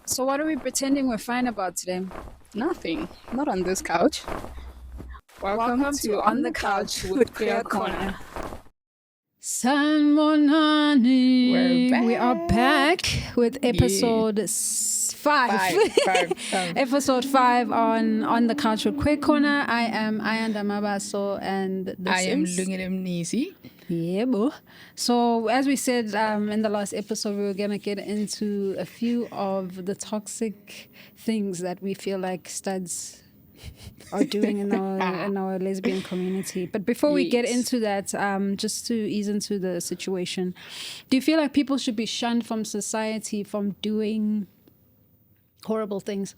So what are we pretending we're fine about today? Nothing. Not on this couch. Welcome To to On the Couch with Clear Corner. Sanmonani. We're We are back with episode five. Five. Episode 5 on the couch with Quick Corner. I am AYANDA MABASO and this I am is LUNGILE MNISI. Yeah, boo. So as we said in the last episode, we were gonna get into a few of the toxic things that we feel like studs are doing in our lesbian community. But before we get Yes. into that, just to ease into the situation, do you feel like people should be shunned from society from doing horrible things?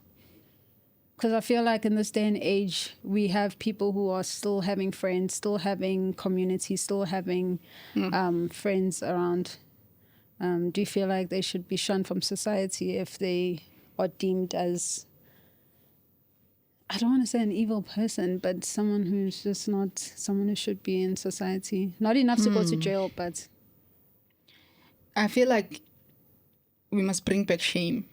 Because I feel like in this day and age, we have people who are still having friends, still having community, still having friends around. Do you feel like they should be shunned from society if they are deemed as, I don't want to say an evil person, but someone who's just not someone who should be in society? Not enough to go to jail, but I feel like we must bring back shame.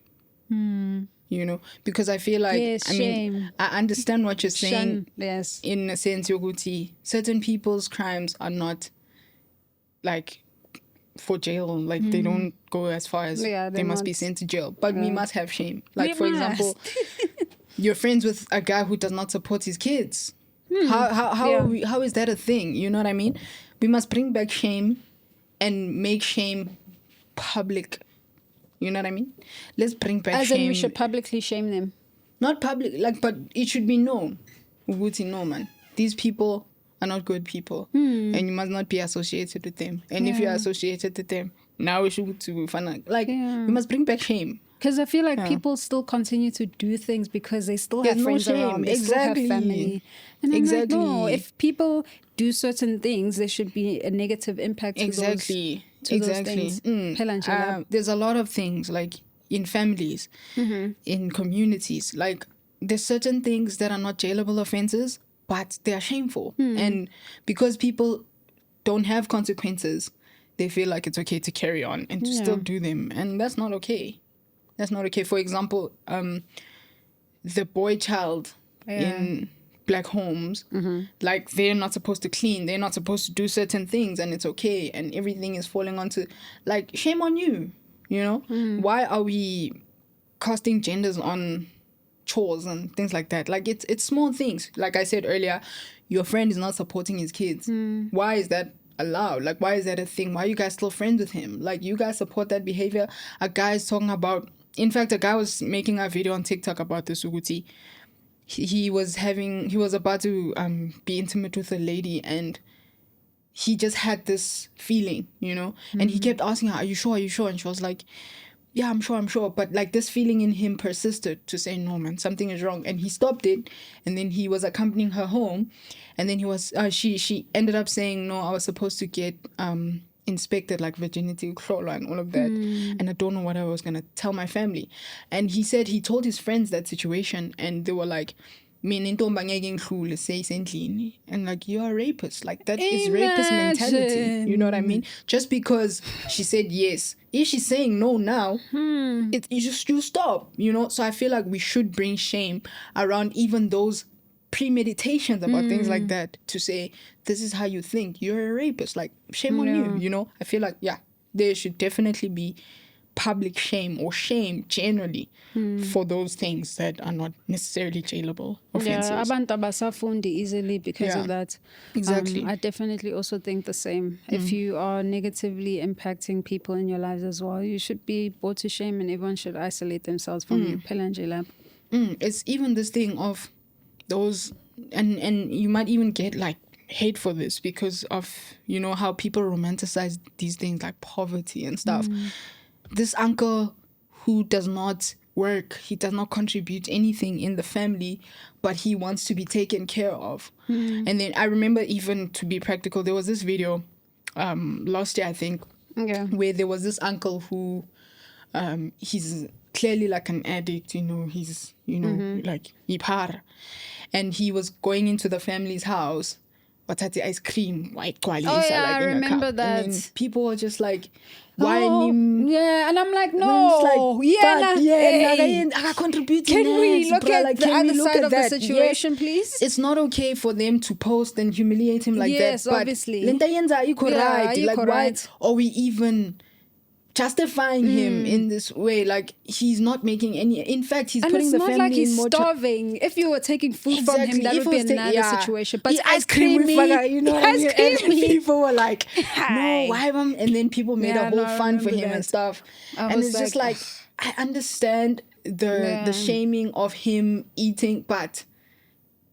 You know, because I feel like yes, shame. I understand what you're saying. Shun, yes. In a sense, Yoguti, certain people's crimes are not like for jail. Like they don't go as far as they must be sent to jail. But we must have shame. Like We for must. example, you're friends with a guy who does not support his kids. How is that a thing? You know what I mean? We must bring back shame and make shame public. You know what I mean? Let's bring back As shame. in we should publicly shame them. Not public, like, but it should be known. Uguti, no, man. These people are not good people. And you must not be associated with them. And if you're associated with them, now we should to find like, we must bring back shame. Because I feel like people still continue to do things because they still There's have no friends shame. around. They Exactly. still have family. And I'm Exactly. like, no, if people do certain things, there should be a negative impact to Exactly. those things. Phela nje lapho. There's a lot of things, like, in families, in communities. Like, there's certain things that are not jailable offenses, but they are shameful. And because people don't have consequences, they feel like it's okay to carry on and to still do them. And that's not okay. That's not okay. For example, the boy child in black homes, like, they're not supposed to clean. They're not supposed to do certain things, and it's okay. And everything is falling onto, like, shame on you, you know? Why are we casting genders on chores and things like that? Like, it's small things. Like I said earlier, your friend is not supporting his kids. Why is that allowed? Like, why is that a thing? Why are you guys still friends with him? Like, you guys support that behavior. A guy is talking about, in fact, a guy was making a video on TikTok about this, Uguti. He was about to be intimate with a lady, and he just had this feeling, you know, and he kept asking her, are you sure, and she was like, yeah, I'm sure, but like, this feeling in him persisted to say, no, man, something is wrong. And he stopped it, and then he was accompanying her home, and then he was she ended up saying, no, I was supposed to get inspected, like virginity chlorine and all of that, and I don't know what I was gonna tell my family. And he said he told his friends that situation, and they were like, and like, you're a rapist. Like, that is rapist mentality. You know what I mean? Just because she said yes, if she's saying no now, you stop, you know? So I feel like we should bring shame around even those premeditations about things like that, to say, this is how you think, you're a rapist. Like, shame on you, you know? I feel like, there should definitely be public shame, or shame generally, for those things that are not necessarily jailable offenses. Yeah, abantu abasafundi easily because of that. Exactly. I definitely also think the same. If you are negatively impacting people in your lives as well, you should be brought to shame, and everyone should isolate themselves from you. Phela nje lapho. It's even this thing of those, and you might even get like hate for this because of, you know, how people romanticize these things like poverty and stuff. This uncle who does not work, he does not contribute anything in the family, but he wants to be taken care of. And then I remember, even to be practical, there was this video last year, I think, where there was this uncle who he's clearly like an addict, you know, he's, you know, like ipar, and he was going into the family's house what's that, the ice cream, white quality. Oh, yeah, I in a remember cup. that. And then people were just like, why Oh, him? yeah, and I'm like, And no, I'm just like, yeah, but hey, I contribute. can we look at like, the can we other look side at of the that? situation, Yes, please? it's not okay for them to post and humiliate him like Yes, that. But obviously. lenta yenza iko Yeah, right. iko Like, why right. are we even justifying him in this way? Like, he's not making any. In fact, he's And putting it's the not family like he's in more. starving. If you were taking food from him, that If would be it was another situation. But Eat ice creamy, you know what I mean? ice And creamy. people were like, no, Hi. why mom? And then people made Yeah, a whole no, I fund for remember him and that. stuff. I And was it's just like, like, I understand the shaming of him eating, but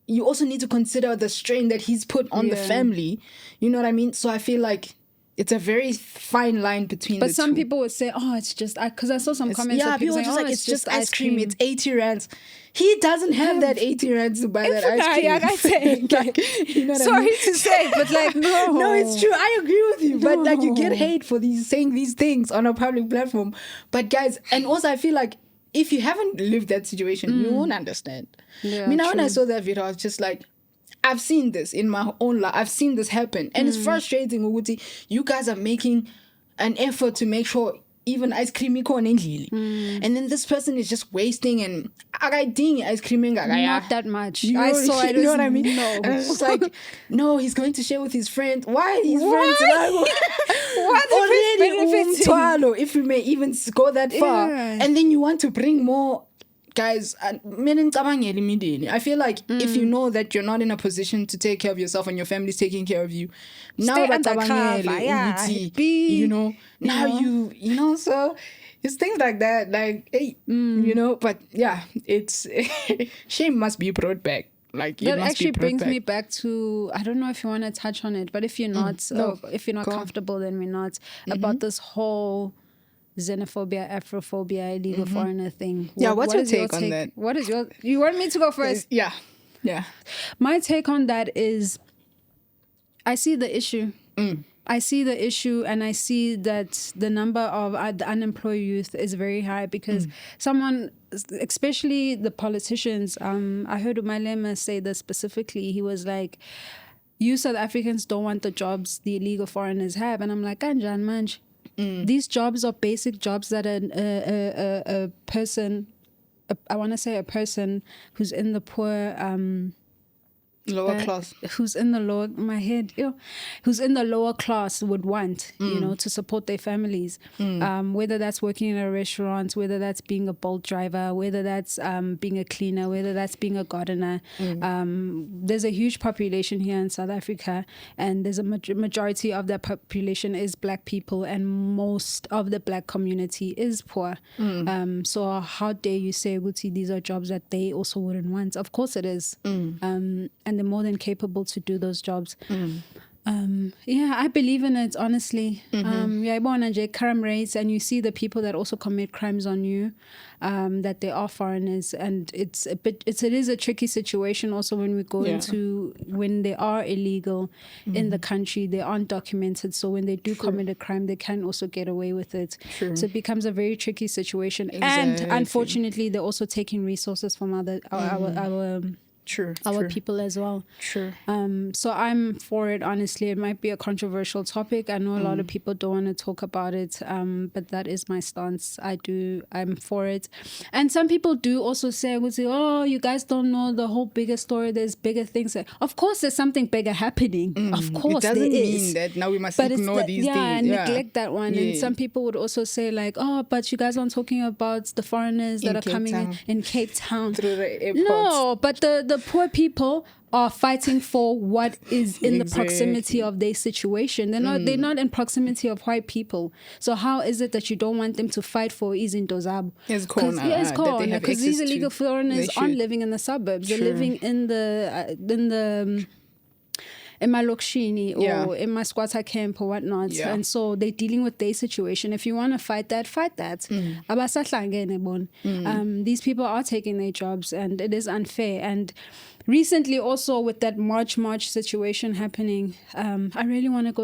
you also need to consider the strain that he's put on the Yeah. family. You know what I mean? So I feel like it's a very fine line between the But some two. people would say, oh, it's just, because I saw some comments Yeah, of people people are saying, just oh, like, it's just ice cream. It's 80 rands. He doesn't have that 80 rands to buy that ice cream. Like, you know what I sorry mean? to say, but like, no. No, it's true. I agree with you. But like, you get No. hate for saying these things on a public platform. But guys, and also I feel like if you haven't lived that situation, you won't understand. Yeah, I mean, when I true. saw that video, I was just like, I've seen this in my own life. I've seen this happen. And it's frustrating, Uguti. You guys are making an effort to make sure even ice cream iko endlini. And then this person is just wasting and akayidingi ice cream engakaya. Not that much. You know, I saw it. You know what I mean? No. And it's just like, no, he's going to share with his friend. Why his Why? friends? What if Already it's benefiting? umthwalo, if we may even go that far. Yeah. And then you want to bring more. Guys, I feel like if you know that you're not in a position to take care of yourself and your family's taking care of you, now Stay bacabangele, undercover, yeah, ukuthi, be, you know, now you know, so it's things like that, like, hey, you know, but yeah, it's shame must be brought back. Like, it That must actually be brought brings back. me back to, I don't know if you want to touch on it, but if you're not, No, if you're not go on. comfortable, then we're not. About this whole xenophobia, Afrophobia, illegal foreigner thing. Yeah, what's your is take on that? What is you want me to go first? Yeah. My take on that is, I see the issue. I see the issue, and I see that the number of the unemployed youth is very high because someone, especially the politicians, I heard Umalema say this specifically. He was like, you South Africans don't want the jobs the illegal foreigners have. And I'm like, Kanjan manj. These jobs are basic jobs that a person, I want to say a person who's in the poor, Lower class. who's in the lower, my head, who's in the lower class would want, you know, to support their families. Whether that's working in a restaurant, whether that's being a Bolt driver, whether that's being a cleaner, whether that's being a gardener. There's a huge population here in South Africa, and there's a majority of that population is Black people, and most of the Black community is poor. So how dare you say, Guti, these are jobs that they also wouldn't want? Of course it is. And they're more than capable to do those jobs. Yeah, I believe in it, honestly. Crime rates, and you see the people that also commit crimes on you, that they are foreigners, and it is a tricky situation also when we go into, when they are illegal in the country, they aren't documented, so when they do commit a crime, they can also get away with it. So it becomes a very tricky situation. And unfortunately, they're also taking resources from our people as well. So I'm for it, honestly. It might be a controversial topic. I know a lot of people don't want to talk about it, but that is my stance. I'm for it. And some people do also say, oh, you guys don't know the whole bigger story. There's bigger things. Of course, there's something bigger happening. Of course, there is. It doesn't mean that now we must ignore these things. Neglect that one. And some people would also say like, oh, but you guys aren't talking about the foreigners that are coming in Cape Town. Through the airports. No, but the poor people are fighting for what is in the proximity of their situation. They're not in proximity of white people. So how is it that you don't want them to fight for izinto zabo? It's corner. Because these illegal foreigners aren't living in the suburbs. They're living in the emalokishini or in my squatter camp or whatnot, and so they're dealing with their situation. If you want to fight that. These people are taking their jobs, and it is unfair. And recently also with that March situation happening, I really wanted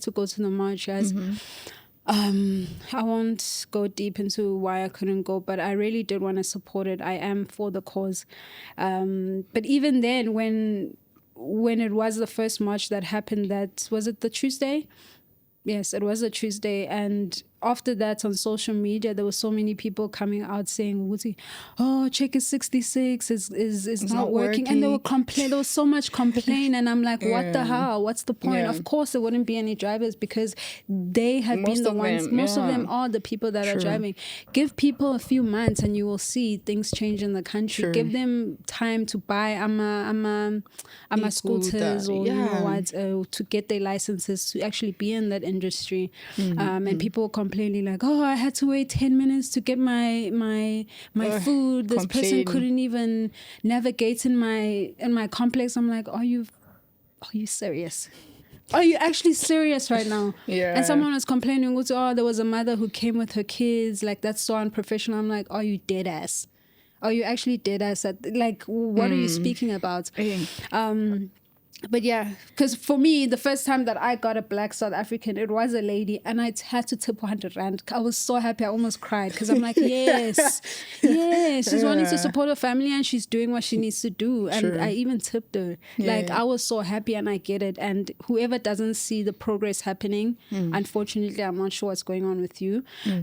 to go to the march, guys. I won't go deep into why I couldn't go, but I really did want to support it. I am for the cause, but even then, when when it was the first march that happened, was it the Tuesday? Yes, it was a Tuesday. And after that, on social media, there were so many people coming out saying, oh, check is 66 is not working. And they were there was so much complaint. And I'm like, what the hell? What's the point? Of course, there wouldn't be any drivers because they have been the ones. Most of them are the people that are driving. Give people a few months and you will see things change in the country. Give them time to buy scooters or you know what, to get their licenses to actually be in that industry. And people complaining like, oh, I had to wait 10 minutes to get my food. This person couldn't even navigate in my complex. I'm like, are you serious? Are you actually serious right now? And someone was complaining, oh, there was a mother who came with her kids. Like, that's so unprofessional. I'm like, are you dead ass? Are you actually dead ass? Like, what are you speaking about? But yeah, because for me, the first time that I got a black South African, it was a lady, and I had to tip 100 rand. I was so happy, I almost cried because I'm like, yes, she's wanting to support her family and she's doing what she needs to do. And I even tipped her. I was so happy, and I get it. And whoever doesn't see the progress happening, unfortunately, I'm not sure what's going on with you,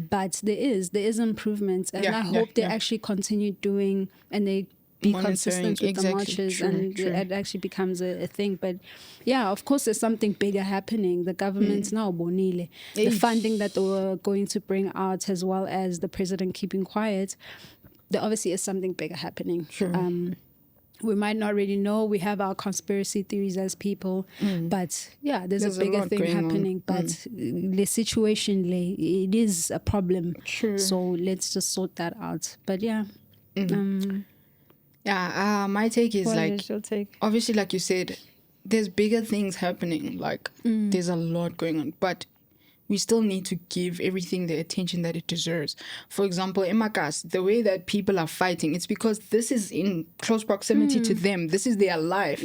but there is improvement, and I hope they actually continue doing, and they be consistent with the marches, and it actually becomes a thing. But yeah, of course, there's something bigger happening. The government's now bonile. The funding that they were going to bring out, as well as the president keeping quiet, there obviously is something bigger happening. We might not really know. We have our conspiracy theories as people, but yeah, there's a bigger thing happening. But the situation, it is a problem. So let's just sort that out. But yeah. My take is obviously, like you said, there's bigger things happening. Like there's a lot going on, but we still need to give everything the attention that it deserves. For example, in Makas, the way that people are fighting, it's because this is in close proximity to them. This is their life,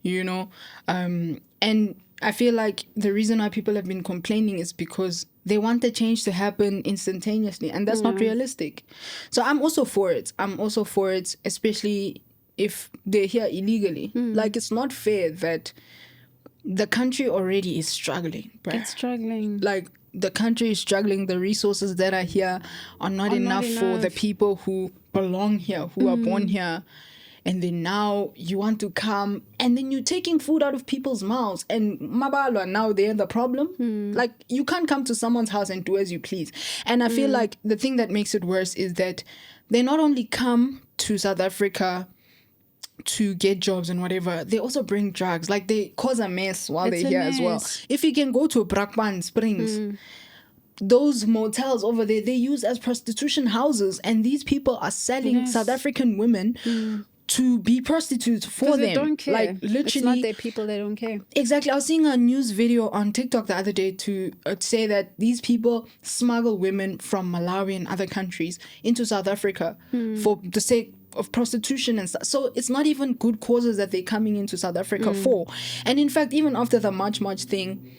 you know. And I feel like the reason why people have been complaining is because they want the change to happen instantaneously, and that's not realistic. So I'm also for it. Especially if they're here illegally. Like, it's not fair that the country already is struggling. It's struggling. Like, the country is struggling. The resources that are here are not enough for the people who belong here, who are born here. And then now you want to come, and then you're taking food out of people's mouths. And Mabalwa, now they're the problem. Like, you can't come to someone's house and do as you please. And I feel like the thing that makes it worse is that they not only come to South Africa to get jobs and whatever, they also bring drugs. Like, they cause a mess while they're here as well. If you can go to Brakpan Springs, those motels over there, they use as prostitution houses, and these people are selling South African women to be prostitutes for them. They don't care. Like, literally, it's not their people. They don't care. Exactly. I was seeing a news video on TikTok the other day to say that these people smuggle women from Malawi and other countries into South Africa for the sake of prostitution and stuff. So it's not even good causes that they're coming into South Africa for. And in fact, even after the March thing,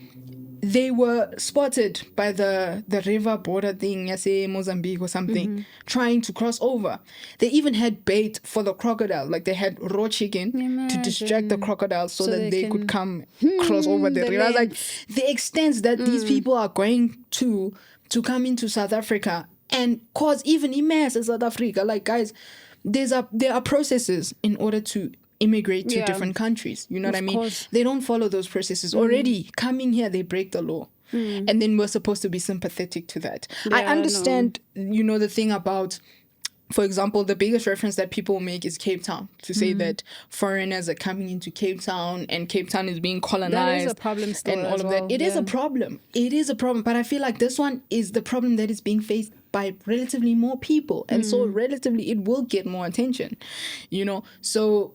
they were spotted by the river border thing, say Mozambique or something, trying to cross over. They even had bait for the crocodile. Like, they had raw chicken to distract the crocodile so that they could come cross over the river. Like, the extent that these people are going to come into South Africa and cause even a mess in South Africa. Like, guys, there are processes in order to immigrate to different countries. You know what I mean? Course. They don't follow those processes. Already coming here, they break the law. And then we're supposed to be sympathetic to that. I understand, you know, the thing about, for example, the biggest reference that people make is Cape Town, to say that foreigners are coming into Cape Town and Cape Town is being colonized. That is a problem still, and all of that. It is a problem. It is a problem. But I feel like this one is the problem that is being faced by relatively more people. And so relatively, it will get more attention, you know? So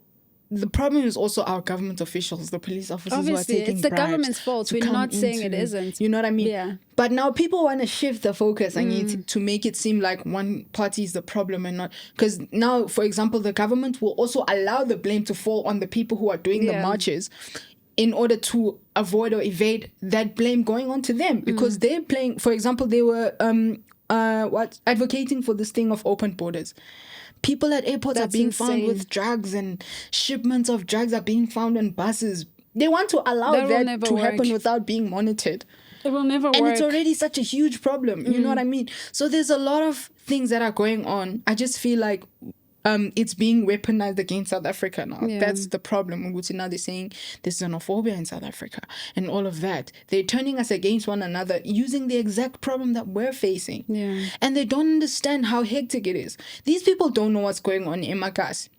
the problem is also our government officials, the police officers. Obviously, who are taking it's the government's fault. We're not saying it isn't. You know what I mean? Yeah. But now people want to shift the focus and need to make it seem like one party is the problem and not. Because now, for example, the government will also allow the blame to fall on the people who are doing the marches in order to avoid or evade that blame going on to them. Because they're playing, for example, they were advocating for this thing of open borders. People at airports are being found with drugs, and shipments of drugs are being found in buses. They want to allow that to happen without being monitored. It will never work. And it's already such a huge problem. You know what I mean? So there's a lot of things that are going on. I just feel like it's being weaponized against South Africa now. Yeah. That's the problem. Now they're saying there's xenophobia in South Africa and all of that. They're turning us against one another using the exact problem that we're facing. Yeah. And they don't understand how hectic it is. These people don't know what's going on in Makas.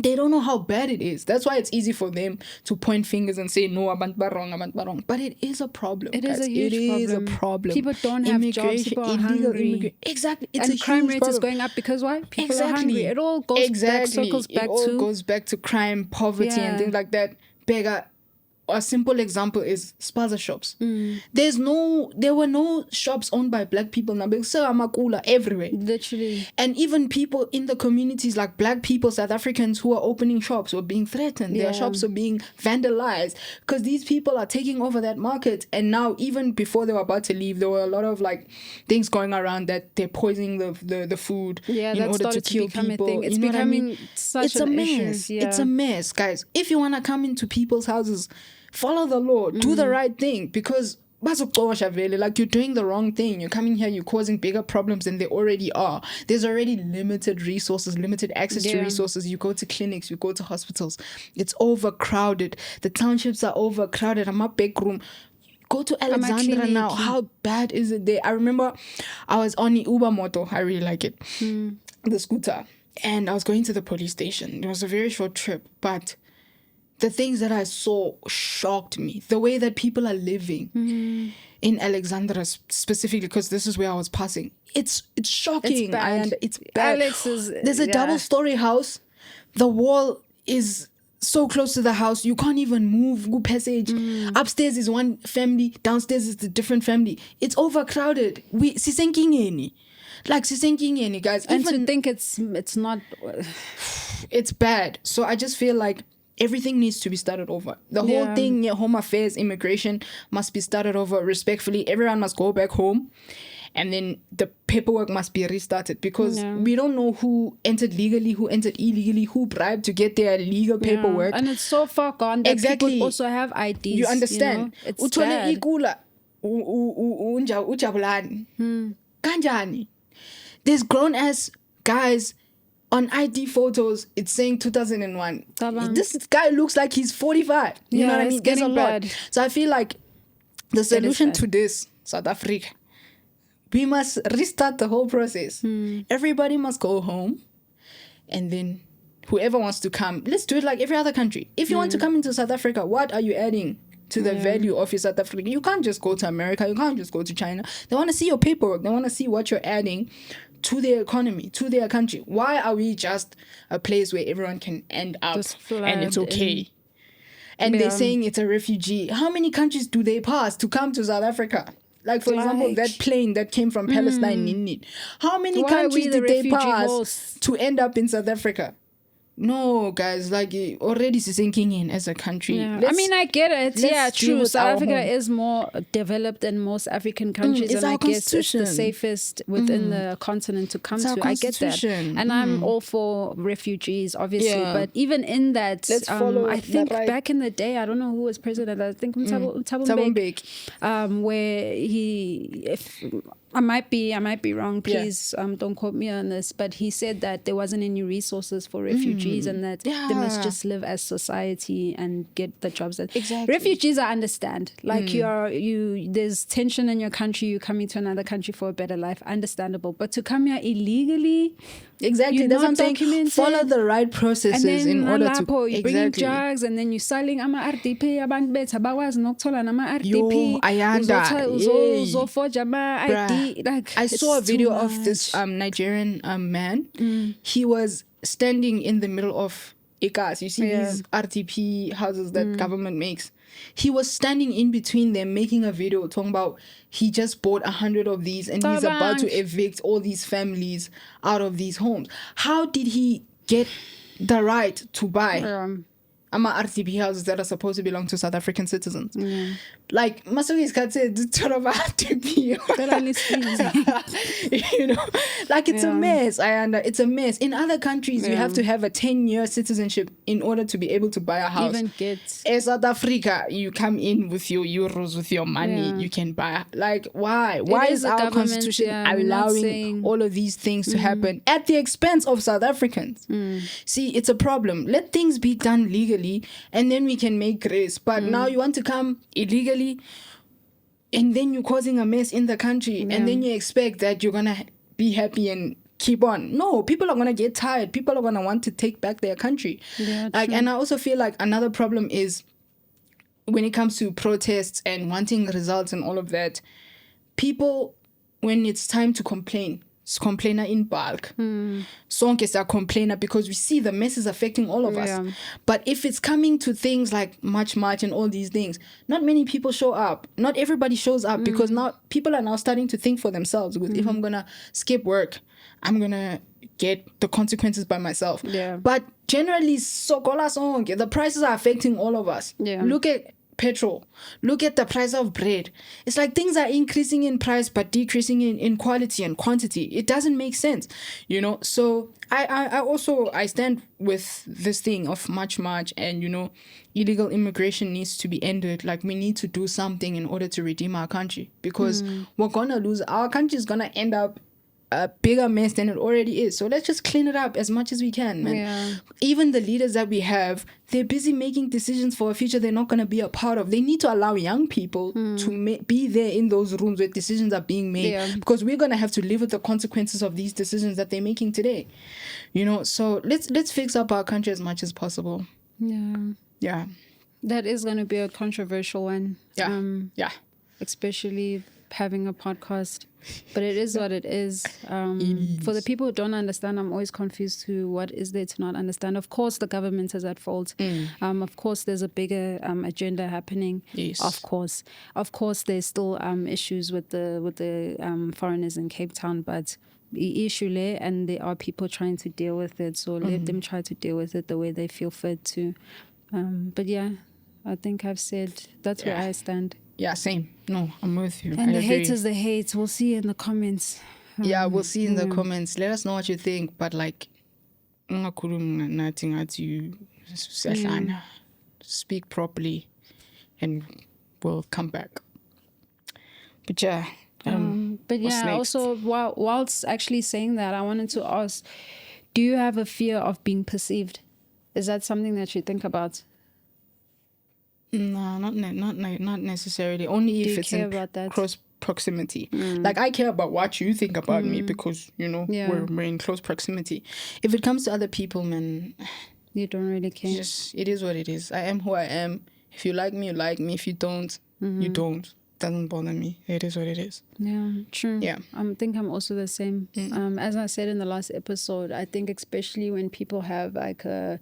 They don't know how bad it is. That's why it's easy for them to point fingers and say, no, abantu wrong. But it is a problem. It is a huge problem. People don't have jobs. People are hungry. Exactly. It's and a crime huge rate problem. is going up because why? People are hungry. It all goes back, circles back goes back to crime, poverty, and things like that. Beggar. A simple example is spaza shops. There were no shops owned by black people now because amakula everywhere. Literally. And even people in the communities, like black people, South Africans who are opening shops were being threatened. Their shops are being vandalized because these people are taking over that market. And now, even before they were about to leave, there were a lot of like things going around that they're poisoning the food in order to kill people. It's becoming such a mess. It's a mess, guys. If you want to come into people's houses, follow the law, do the right thing, because like you're doing the wrong thing. You're coming here, you're causing bigger problems than they already are. There's already limited resources, limited access to resources. You go to clinics, you go to hospitals. It's overcrowded. The townships are overcrowded. I'm a big room. Go to Alexandra now. How bad is it there? I remember I was on the Uber moto. I really like it. The scooter. And I was going to the police station. It was a very short trip, but the things that I saw shocked me. The way that people are living in Alexandra specifically, because this is where I was passing. It's shocking. It's bad. There's a double-story house. The wall is so close to the house. You can't even move. Go passage. Upstairs is one family. Downstairs is a different family. It's overcrowded. Guys. And to think it's not... It's bad. So I just feel like everything needs to be started over. The whole thing, home affairs, immigration must be started over respectfully. Everyone must go back home. And then the paperwork must be restarted because we don't know who entered legally, who entered illegally, who bribed to get their legal paperwork. And it's so far gone that people also have IDs. You understand? It's bad. There's grown-ass guys on ID photos, it's saying 2001. This guy looks like he's 45. You know what I mean? There's a lot. So I feel like the solution to this, South Africa, we must restart the whole process. Everybody must go home. And then whoever wants to come, let's do it like every other country. If you want to come into South Africa, what are you adding to the value of your South Africa? You can't just go to America. You can't just go to China. They want to see your paperwork. They want to see what you're adding to their economy, to their country. Why are we just a place where everyone can end up and it's okay? And they're saying it's a refugee. How many countries do they pass to come to South Africa? Like, for example, that plane that came from Palestine. How many countries did they pass to end up in South Africa? No, guys, like already sinking in as a country. I mean, I get it. Yeah, true. South Africa is more developed than most African countries, and I guess it's the safest within the continent to come to. I get that, and I'm all for refugees, obviously. But even in that, I think back in the day, I don't know who was president. I think Thabo Mbeki, where I might be wrong. Please don't quote me on this. But he said that there wasn't any resources for refugees and that they must just live as society and get the jobs. Refugees, I understand. Like there's tension in your country. You're coming to another country for a better life. Understandable. But to come here illegally, that's what I'm saying. Follow the right processes in order to. You bringing drugs and then you selling RDP. Abantu bethu abakwazi nokuthola nama RDP. AYANDA. Uzoforge ama ID. Like, I saw a video of this Nigerian man. He was standing in the middle of ikas. You see these RTP houses that government makes. He was standing in between them making a video talking about he just bought 100 of these and he's about to evict all these families out of these homes. How did he get the right to buy RTP houses that are supposed to belong to South African citizens? Like Masovi's cat said, it's sort of hard to be. You know, like it's a mess. It's a mess. In other countries, you have to have a 10-year citizenship in order to be able to buy a house. Even get in South Africa, you come in with your euros, with your money, you can buy. Like, why? Why is our constitution allowing all of these things to happen at the expense of South Africans? See, it's a problem. Let things be done legally, and then we can make grace. But now you want to come illegally, and then you're causing a mess in the country, and then you expect that you're gonna be happy and keep on. No, people are gonna get tired. People are gonna want to take back their country. And I also feel like another problem is when it comes to protests and wanting results and all of that, people, when it's time to complain, it's complainer in bulk. Sonke is a complainer because we see the mess is affecting all of us. But if it's coming to things like march and all these things, not many people show up. Not everybody shows up because now people are now starting to think for themselves. If I'm gonna skip work, I'm gonna get the consequences by myself. But generally, sokola sonke, the prices are affecting all of us. Look at petrol, look at the price of bread. It's like things are increasing in price but decreasing in quality and quantity. It doesn't make sense, you know. So I stand with this thing of march and, you know, illegal immigration needs to be ended. Like, we need to do something in order to redeem our country, because we're gonna lose. Our country is gonna end up a bigger mess than it already is. So let's just clean it up as much as we can, man. Even the leaders that we have, they're busy making decisions for a future they're not going to be a part of. They need to allow young people to be there in those rooms where decisions are being made, because we're going to have to live with the consequences of these decisions that they're making today, you know. So let's fix up our country as much as possible. That is going to be a controversial one, especially having a podcast, but it is what it is. For the people who don't understand, I'm always confused to what is there to not understand. Of course the government is at fault. Of course there's a bigger agenda happening. Of course there's still issues with the foreigners in Cape Town, but the issue there, and there are people trying to deal with it, so let them try to deal with it the way they feel fit to. But yeah, I think I've said that's where I stand. Yeah, same. No, I'm with you. And the haters, the hate. We'll see in the comments. We'll see in the comments. Let us know what you think. But like, nothing at you. Speak properly, and we'll come back. But yeah. Also, whilst actually saying that, I wanted to ask: do you have a fear of being perceived? Is that something that you think about? No, not necessarily. Only if it's in close proximity. Like, I care about what you think about me, because, you know, we're in close proximity. If it comes to other people, man, you don't really care. It is what it is. I am who I am. If you like me, you like me. If you don't, you don't. Doesn't bother me. It is what it is. Yeah, true. I think I'm also the same. As I said in the last episode, I think especially when people have like a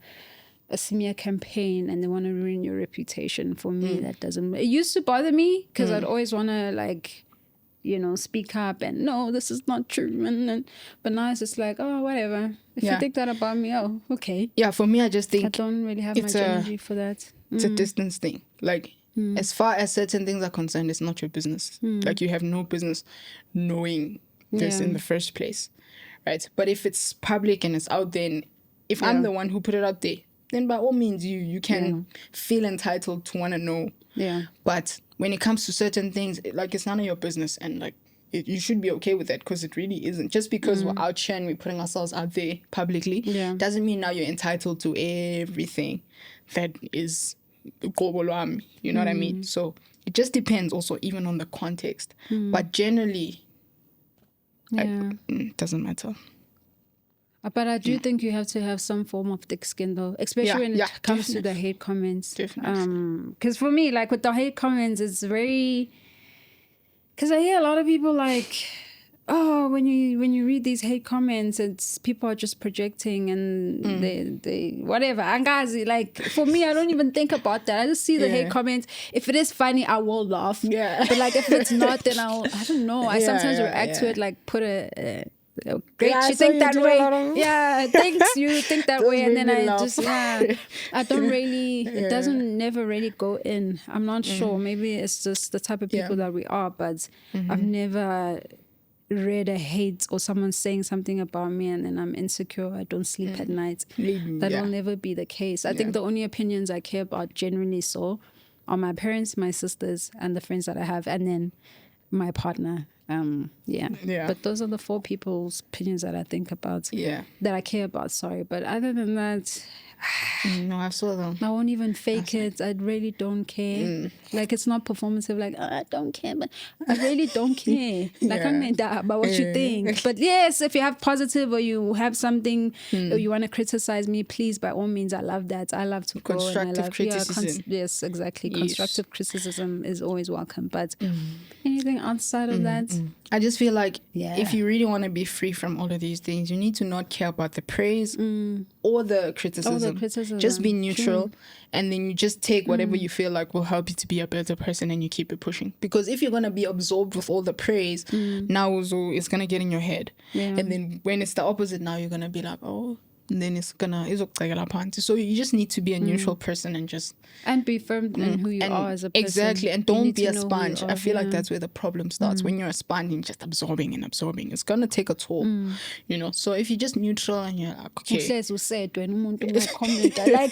smear campaign and they want to ruin your reputation, for me that doesn't, it used to bother me because I'd always want to, like, you know, speak up and no, this is not true, but now it's just like, oh, whatever, if you think that about me, oh, okay. For me, I just think I don't really have much energy for that. It's a distance thing. Like, as far as certain things are concerned, it's not your business. Like, you have no business knowing this in the first place, right? But if it's public and it's out there, and if I'm the one who put it out there, then by all means you can feel entitled to want to know. But when it comes to certain things, like, it's none of your business, and like, you should be okay with that, because it really isn't. Just because we're out here and we're putting ourselves out there publicly doesn't mean now you're entitled to everything that is global, you know what I mean? So it just depends also even on the context, but generally it doesn't matter. But I do think you have to have some form of thick skin, though, especially when it comes to the hate comments. Because for me, like, with the hate comments, it's very... Because I hear a lot of people like, oh, when you read these hate comments, it's people are just projecting and they whatever. And guys, like, for me, I don't even think about that. I just see the hate comments. If it is funny, I will laugh. But like, if it's not, then I don't know. I sometimes react to it, like, put a Great, Yeah, you so think you that do a way. lot of- Yeah, thanks. You think that Those way, and made then me I laugh. just I don't really. It doesn't never really go in. I'm not sure. Maybe it's just the type of people that we are, but I've never read a hate or someone saying something about me and then I'm insecure, I don't sleep at night. That will never be the case. I think the only opinions I care about generally so are my parents, my sisters, and the friends that I have, and then my partner. But those are the 4 people's opinions that I think about, that I care about. Sorry, but other than that, no, I saw them. I won't even fake it. I really don't care. Like, it's not performative. Like, I don't care, but I really don't care. Like, I'm not that about what you think. But yes, if you have positive or you have something or you want to criticize me, please, by all means, I love that. I love to grow. Constructive criticism. Yes, exactly. Yes. Constructive criticism is always welcome. But anything outside of that, I just feel like if you really want to be free from all of these things, you need to not care about the praise or the criticism. Just be neutral, and then you just take whatever you feel like will help you to be a better person, and you keep it pushing. Because if you're going to be absorbed with all the praise, now it's going to get in your head. And then when it's the opposite, now you're going to be like, oh, and then it's so you just need to be a neutral person and just be firm in who you are as a person. Exactly, and don't be a sponge. I feel like yeah. that's where the problem starts. When you're a sponge and just absorbing, it's gonna take a toll, you know. So if you're just neutral and you're like, okay, like,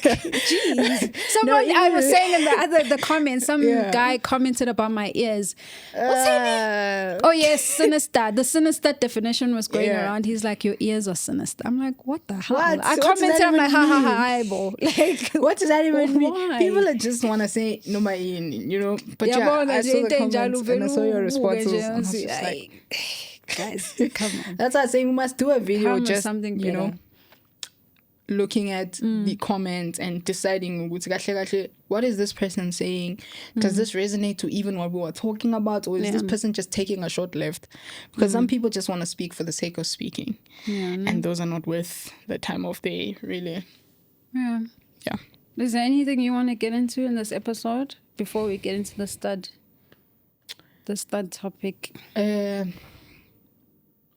jeez. Someone I was saying in the comments, some guy commented about my ears. What's her name? Oh yes, sinister. The sinister definition was going around. He's like, your ears are sinister. I'm like, what the hell? I commented, I'm like, ha ha ha, eyeball. Like, what does that even mean? why? People just want to say no, my you know. But I saw the comments and I saw your responses. And I was just like, guys, come on. That's why I say we must do a video, just something you know, looking at the comments and deciding what is this person saying? Does this resonate to even what we were talking about, or is this person just taking a short left? Because some people just want to speak for the sake of speaking, and those are not worth the time of day, really. Yeah. Is there anything you want to get into in this episode before we get into the stud topic? I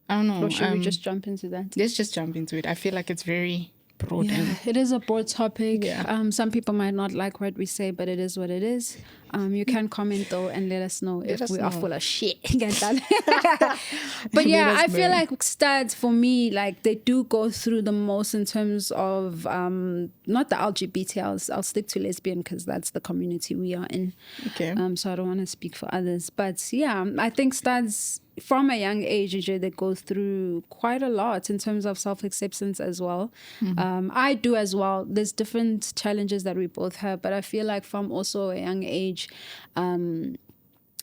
don't know. Or should we just jump into that? Let's just jump into it. I feel like it's very broad. It is a broad topic. Yeah. Some people might not like what we say, but it is what it is. You can comment though and let us know if we are full of shit. But yeah, I feel like studs for me, like they do go through the most in terms of not the LGBT. I'll stick to lesbian because that's the community we are in. Okay. So I don't want to speak for others, but yeah, I think studs from a young age, they go through quite a lot in terms of self-acceptance as well. I do as well. There's different challenges that we both have, but I feel like from also a young age,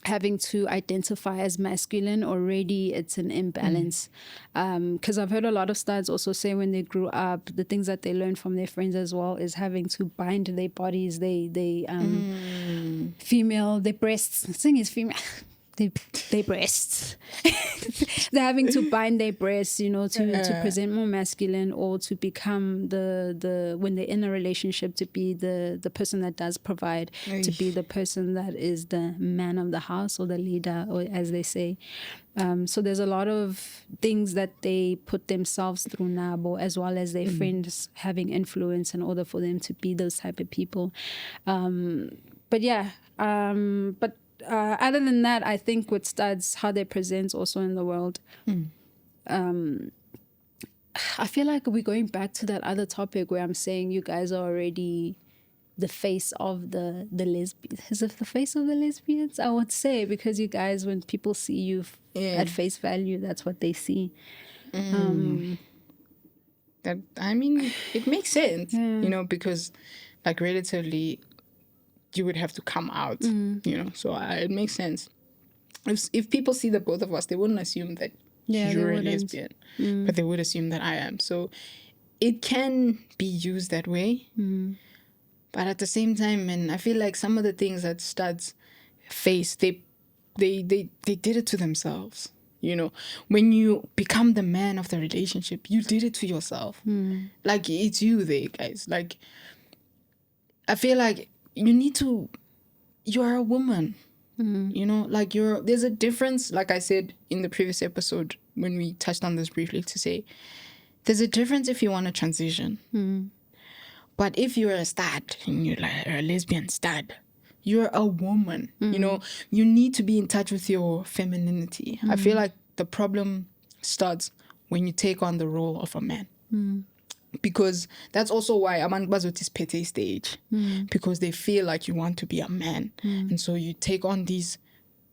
having to identify as masculine, already it's an imbalance. Because I've heard a lot of studs also say when they grew up, the things that they learned from their friends as well is having to bind their bodies, female, their breasts. The thing is female. They breasts. They're having to bind their breasts, you know, to present more masculine, or to become the when they're in a relationship, to be the person that does provide, to be the person that is the man of the house, or the leader, or as they say. So there's a lot of things that they put themselves through now, as well as their friends having influence in order for them to be those type of people. Other than that, I think with studs, how they present also in the world, I feel like we're going back to that other topic where I'm saying you guys are already the face of the lesbians. Is it the face of the lesbians? I would say, because you guys, when people see you at face value, that's what they see. That, I mean, it makes sense, you know, because like relatively, you would have to come out, you know, so it makes sense. If people see the both of us, they wouldn't assume that you're a lesbian, but they would assume that I am. So it can be used that way, but at the same time, and I feel like some of the things that studs face, they did it to themselves. You know, when you become the man of the relationship, you did it to yourself. Like, it's you there, guys. Like, I feel like you're a woman, you know, like there's a difference, like I said in the previous episode, when we touched on this briefly, to say there's a difference if you want to transition. But if you're a stud and you're like a lesbian stud, you're a woman. You know, you need to be in touch with your femininity. I feel like the problem starts when you take on the role of a man. Because that's also why abantu bazothi pete stage, because they feel like you want to be a man, and so you take on these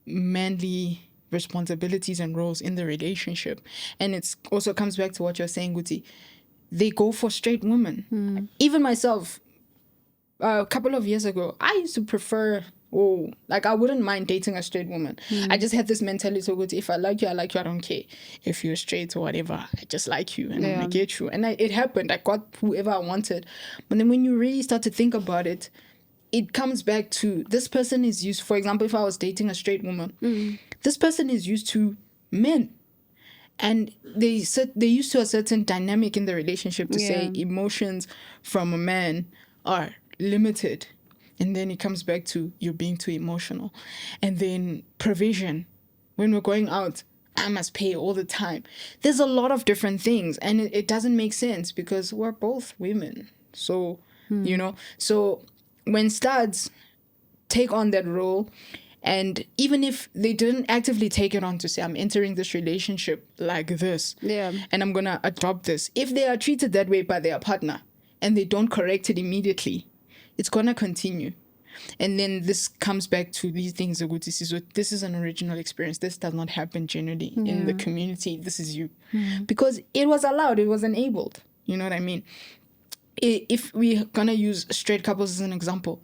manly responsibilities and roles in the relationship. And it's also comes back to what you're saying, Guti. They go for straight women. Even myself, a couple of years ago, I used to prefer, I wouldn't mind dating a straight woman. I just had this mentality, so good, if I like you, I like you, I don't care if you're straight or whatever, I just like you and I'm gonna get you. And it happened, I got whoever I wanted. But then when you really start to think about it, it comes back to, this person is used, for example, if I was dating a straight woman, this person is used to men. And they used to a certain dynamic in the relationship to say emotions from a man are limited. And then it comes back to you being too emotional. And then provision. When we're going out, I must pay all the time. There's a lot of different things. And it doesn't make sense because we're both women. So, you know, so when studs take on that role, and even if they didn't actively take it on to say, I'm entering this relationship like this, and I'm going to adopt this, if they are treated that way by their partner and they don't correct it immediately, it's going to continue. And then this comes back to these things. This is an original experience. This does not happen generally in the community. This is you. Because it was allowed. It was enabled. You know what I mean? If we're going to use straight couples as an example,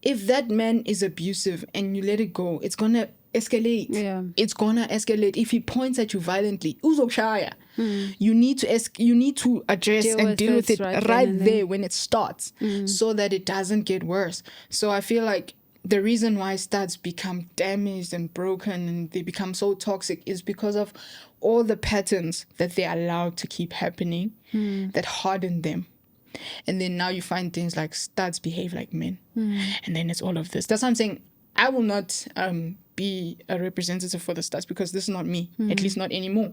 if that man is abusive and you let it go, it's going to escalate. It's going to escalate. If he points at you violently, uzoshaya. You need to address and deal with it right there when it starts, so that it doesn't get worse. So I feel like the reason why studs become damaged and broken and they become so toxic is because of all the patterns that they allowed to keep happening that harden them. And then now you find things like studs behave like men. And then it's all of this. That's what I'm saying. I will not be a representative for the studs because this is not me, at least not anymore.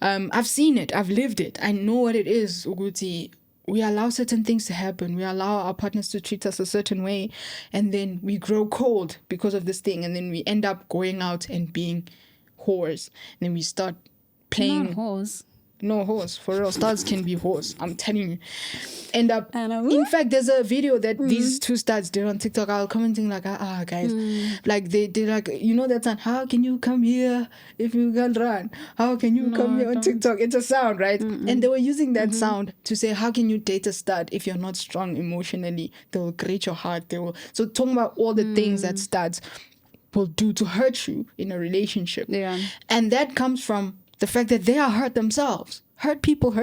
I've seen it. I've lived it. I know what it is, Uguti. We allow certain things to happen. We allow our partners to treat us a certain way. And then we grow cold because of this thing. And then we end up going out and being whores. And then we start playing... Not whores. No, whores. For real. Studs can be whores. I'm telling you. End up... In fact, there's a video that these two studs did on TikTok. I was commenting like, guys. Like, they like, you know that sound? How can you come here if you can't run? How can you come here on TikTok? It's a sound, right? And they were using that sound to say, how can you date a stud if you're not strong emotionally? They will grate your heart. They will... So talking about all the things that studs will do to hurt you in a relationship. And that comes from the fact that they are hurt themselves. Hurt people.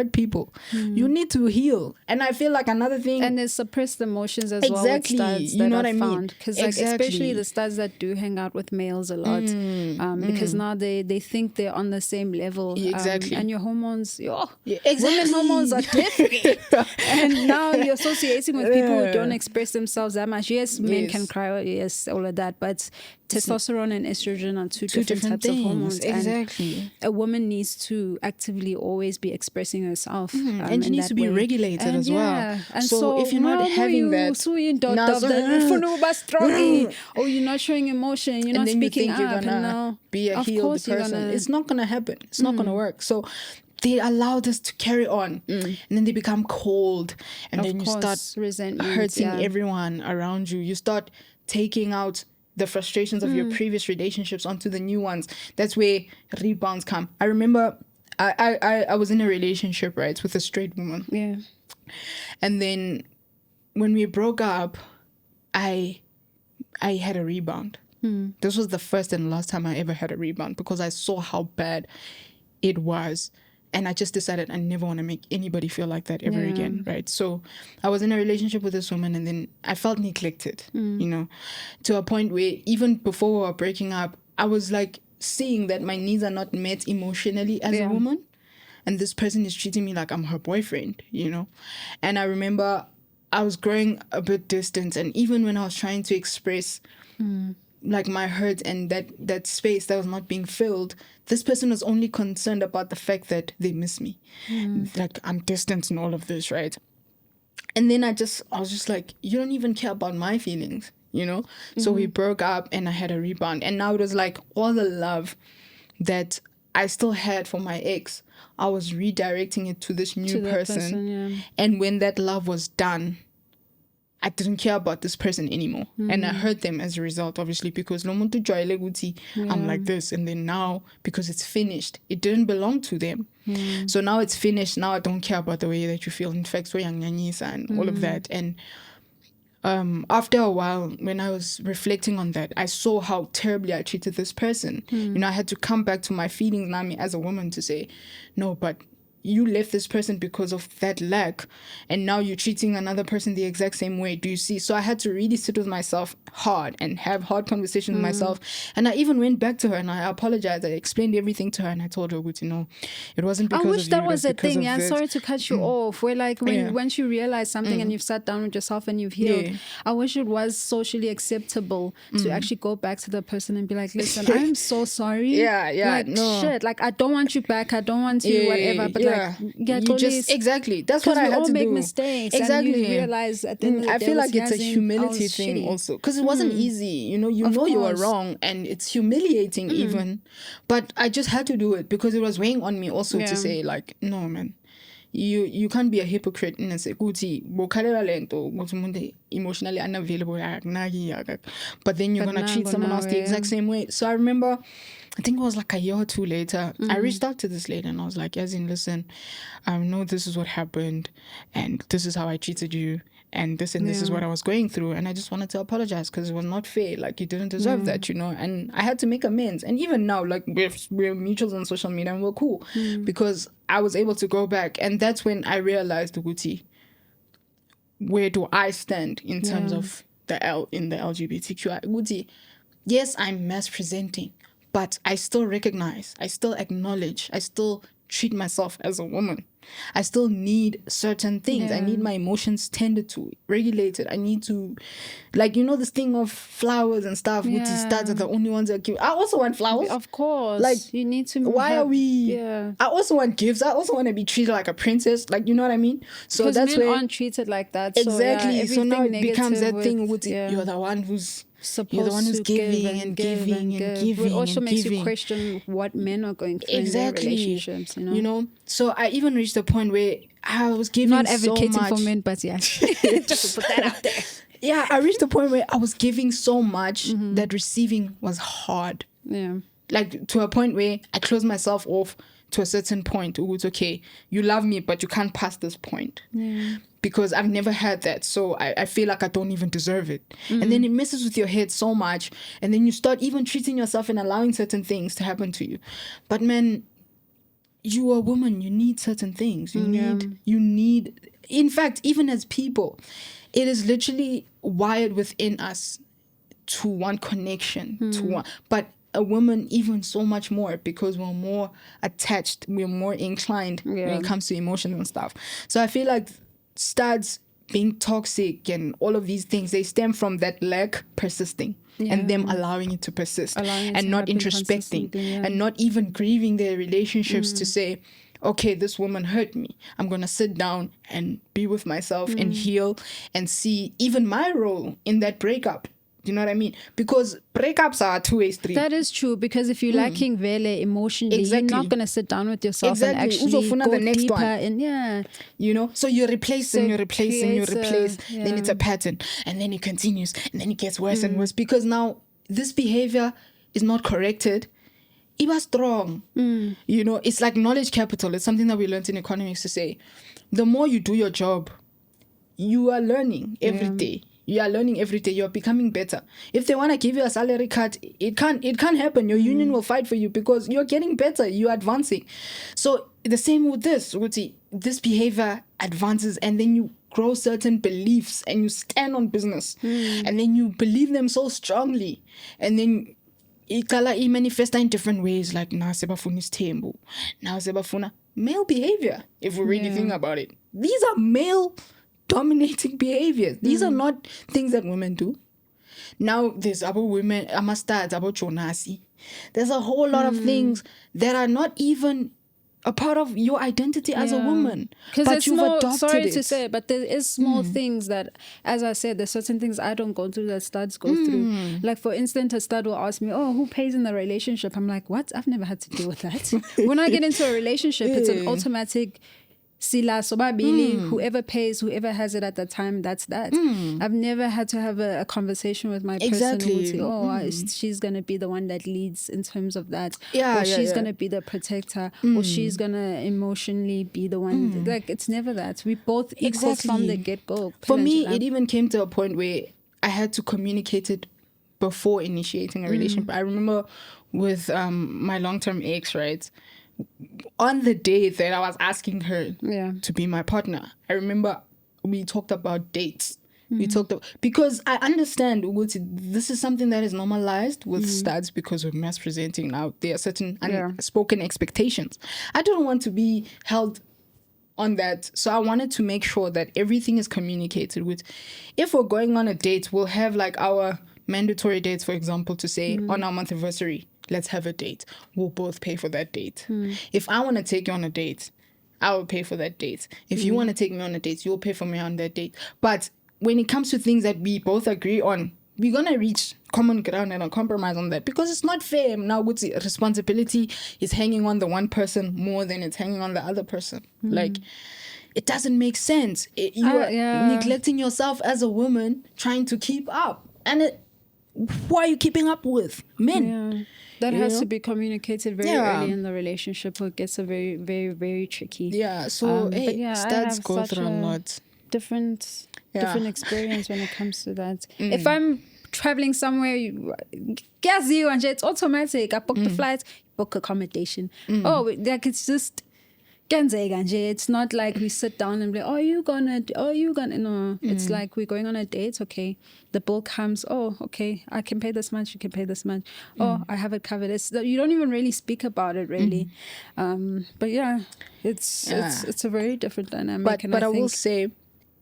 You need to heal. And I feel like another thing... And there's suppressed emotions as well with studs you know what I mean? Because especially the studs that do hang out with males a lot. Because now they think they're on the same level. And your hormones... Women hormones are different. And now you're associating with people who don't express themselves that much. Yes, men can cry. Yes, all of that. But testosterone and estrogen are two different types of hormones. And a woman needs to actively always be expressing herself. And she needs to be regulated as well. And so if you're not having that... or you're not showing emotion, you're not speaking up. You're gonna be a healed person. It's not going to happen. It's not going to work. So they allow this to carry on. And then they become cold. And then you start hurting everyone around you. You start taking out the frustrations of your previous relationships onto the new ones. That's where rebounds come. I remember I was in a relationship, right, with a straight woman. And then when we broke up, I had a rebound. This was the first and last time I ever had a rebound because I saw how bad it was. And I just decided I never want to make anybody feel like that ever again, right? So I was in a relationship with this woman and then I felt neglected, you know, to a point where even before we were breaking up, I was like seeing that my needs are not met emotionally as a woman. And this person is treating me like I'm her boyfriend, you know? And I remember I was growing a bit distant. And even when I was trying to express like my hurt and that space that was not being filled, this person was only concerned about the fact that they miss me. Like, I'm distant in all of this, right? And then I was just like, you don't even care about my feelings, you know? So we broke up and I had a rebound. And now it was like all the love that I still had for my ex, I was redirecting it to this new person. And when that love was done, I didn't care about this person anymore. And I hurt them as a result, obviously, because I'm like this. And then now, because it's finished, it didn't belong to them. So now it's finished. Now I don't care about the way that you feel. In fact, so young and all of that. And after a while, when I was reflecting on that, I saw how terribly I treated this person. You know, I had to come back to my feelings, Nami, as a woman, to say, no, but you left this person because of that lack, and now you're treating another person the exact same way. Do you see? So I had to really sit with myself hard and have hard conversations with myself. And I even went back to her and I apologized. I explained everything to her and I told her, you know, it wasn't because of you. I wish that was a thing. Yeah, sorry to cut you off. Where like once you realize something and you've sat down with yourself and you've healed, I wish it was socially acceptable to actually go back to the person and be like, listen, I'm so sorry. Like, shit, like, I don't want you back. I don't want you, whatever. But you just exactly. That's what I had to do. Because we all make mistakes. Exactly. And you realize at the end of the day, I feel like it's a humility thing also, because it wasn't easy. You know, you were wrong, and it's humiliating even. But I just had to do it because it was weighing on me also to say like, no, man. You can't be a hypocrite and say, emotionally unavailable, but then you're gonna treat someone else the exact same way. So I remember, I think it was like a year or two later, I reached out to this lady and I was like, Yazin, listen, I know this is what happened and this is how I treated you and this is what I was going through, and I just wanted to apologize because it was not fair. Like, you didn't deserve that, you know. And I had to make amends. And even now, like, we're mutuals on social media and we're cool because I was able to go back. And that's when I realized, Guti, where do I stand in terms of in the LGBTQI? Guti, yes, I'm mass presenting, but I still recognize, I still acknowledge, I still treat myself as a woman. I still need certain things. I need my emotions tended to, regulated. I need to, like, you know, this thing of flowers and stuff, which studs are the only ones that give. I also want flowers. Of course. Like, you need to. Why are we? I also want gifts. I also want to be treated like a princess. Like, you know what I mean? So that's men where aren't treated like that. Exactly. So now it becomes that thing with you're the one who's you're the one who's giving and giving. It also makes you question what men are going through in their relationships, you know? So I even reached a point where I was giving not so much. advocating for men, but just to put that out there. Yeah, I reached a point where I was giving so much that receiving was hard. Yeah. Like, to a point where I closed myself off to a certain point. It's okay, you love me, but you can't pass this point. Because I've never had that. So I feel like I don't even deserve it. And then it messes with your head so much. And then you start even treating yourself and allowing certain things to happen to you. But man, you are a woman. You need certain things. You need, in fact, even as people, it is literally wired within us to want connection, to want, but a woman even so much more, because we're more attached, we're more inclined when it comes to emotions and stuff. So I feel like studs being toxic and all of these things, they stem from that lack persisting and them allowing it to persist and not introspecting and not even grieving their relationships to say, okay, this woman hurt me. I'm going to sit down and be with myself and heal and see even my role in that breakup. Do you know what I mean? Because breakups are a two-way street. That is true, because if you're lacking vele emotionally, you're not going to sit down with yourself and actually go the next deeper. One. And you know, so you replace and you replace and you replace. Then it's a pattern, and then it continues, and then it gets worse and worse, because now this behavior is not corrected. It was strong. You know, it's like knowledge capital. It's something that we learned in economics to say, the more you do your job, you are learning every day. You are learning every day. You're becoming better. If they want to give you a salary cut, it can't happen. Your union will fight for you because you're getting better. You're advancing. So the same with this. This behavior advances, and then you grow certain beliefs and you stand on business, and then you believe them so strongly, and then it manifests in different ways. Like now sebafuna isithembu, now sebafuna male behavior. If we really think about it, these are male dominating behaviors. These are not things that women do. now there's about women, Amastad, about Jonasi. There's a whole lot of things that are not even a part of your identity as a woman, but you've adopted sorry it. to say, but there is small things that, as I said, there's certain things I don't go through that studs go through. Like, for instance, a stud will ask me, oh, who pays in the relationship? I'm like, what? I've never had to deal with that. When I get into a relationship, it's an automatic sila sobabili, whoever pays, whoever has it at the time, that's that. I've never had to have a conversation with my person who say, she's gonna be the one that leads in terms of that, or she's gonna be the protector, or she's gonna emotionally be the one. Like, it's never that. We both equals from the get-go. For me, it even came to a point where I had to communicate it before initiating a relationship. I remember with my long-term ex, right? On the day that I was asking her to be my partner, I remember we talked about dates. We talked about, because I understand this is something that is normalized with studs because we're mass presenting now. There are certain unspoken expectations. I don't want to be held on that, so I wanted to make sure that everything is communicated with. If we're going on a date, we'll have like our mandatory dates, for example, to say on our month anniversary, let's have a date. We'll both pay for that date. If I want to take you on a date, I will pay for that date. If you want to take me on a date, you'll pay for me on that date. But when it comes to things that we both agree on, we're going to reach common ground and a compromise on that, because it's not fair. Now, responsibility is hanging on the one person more than it's hanging on the other person. Like, it doesn't make sense. You are neglecting yourself as a woman, trying to keep up. And who are you keeping up with? Men. That has to be communicated very early in the relationship, or it gets a very, very, very tricky. Yeah, so studs go through a lot. Different experience when it comes to that. If I'm traveling somewhere, guess you, and it's automatic. I book the flight, book accommodation. Oh, like, it's just it's not like we sit down and be like, are you gonna no. It's like, we're going on a date, okay, the bill comes, oh, okay, I can pay this much, you can pay this much, oh, I have it covered. You don't even really speak about it really. But it's a very different dynamic. But I will say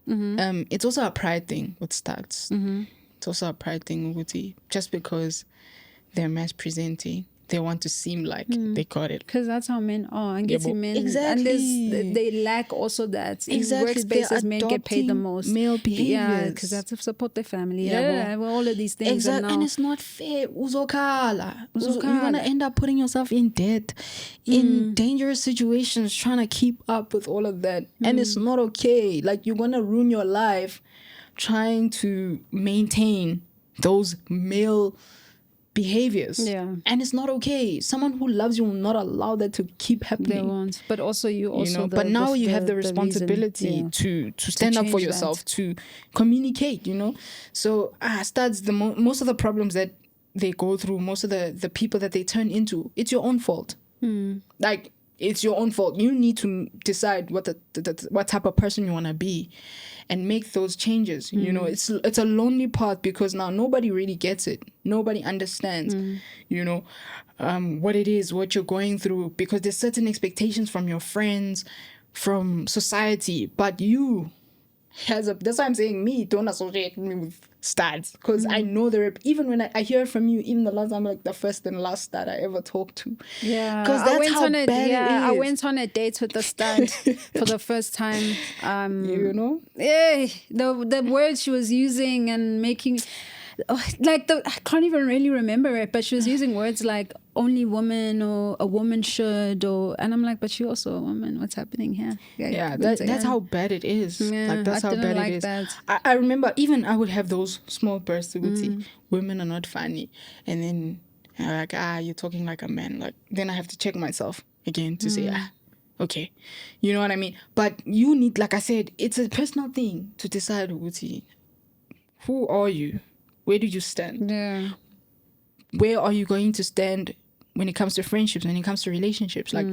it's also a pride thing with studs. It's also a pride thing with just because they're mass presenting, they want to seem like they got it. Because that's how men are. And getting men. Exactly. And they lack also that. Exactly. In workspaces, men get paid the most. Male behaviors. Yeah, because they have to support their family. All of these things. Exactly. And it's not fair. Uzokala. You're going to end up putting yourself in debt, in dangerous situations, trying to keep up with all of that. And it's not okay. Like, you're going to ruin your life trying to maintain those male behaviors, and it's not okay. Someone who loves you will not allow that to keep happening. They won't. But also, you also, but now you have the responsibility to stand up for yourself, to communicate. So studs, most of the problems that they go through, most of the people that they turn into, it's your own fault. Like, it's your own fault. You need to decide what what type of person you want to be, and make those changes. It's a lonely path, because now nobody really gets it. Nobody understands, what it is, what you're going through, because there's certain expectations from your friends, from society, but you that's why I'm saying, don't associate me with studs, because I know even when I hear from you, even the last time, like the first and last stud I ever talked to. Yeah, because that's how bad it is. I went on a date with a stud for the first time. The words she was using and making, I can't even really remember it, but she was using words like only woman, or a woman should, and I'm like, but you're also a woman. What's happening here? That's how bad it is. That's how bad it is. That. I remember even I would have those small bursts of women are not funny, and then like, you're talking like a man. Like, then I have to check myself again to say, okay, you know what I mean? But you need, like I said, it's a personal thing to decide, who are you? Where do you stand? Yeah. Where are you going to stand when it comes to friendships, when it comes to relationships? Like,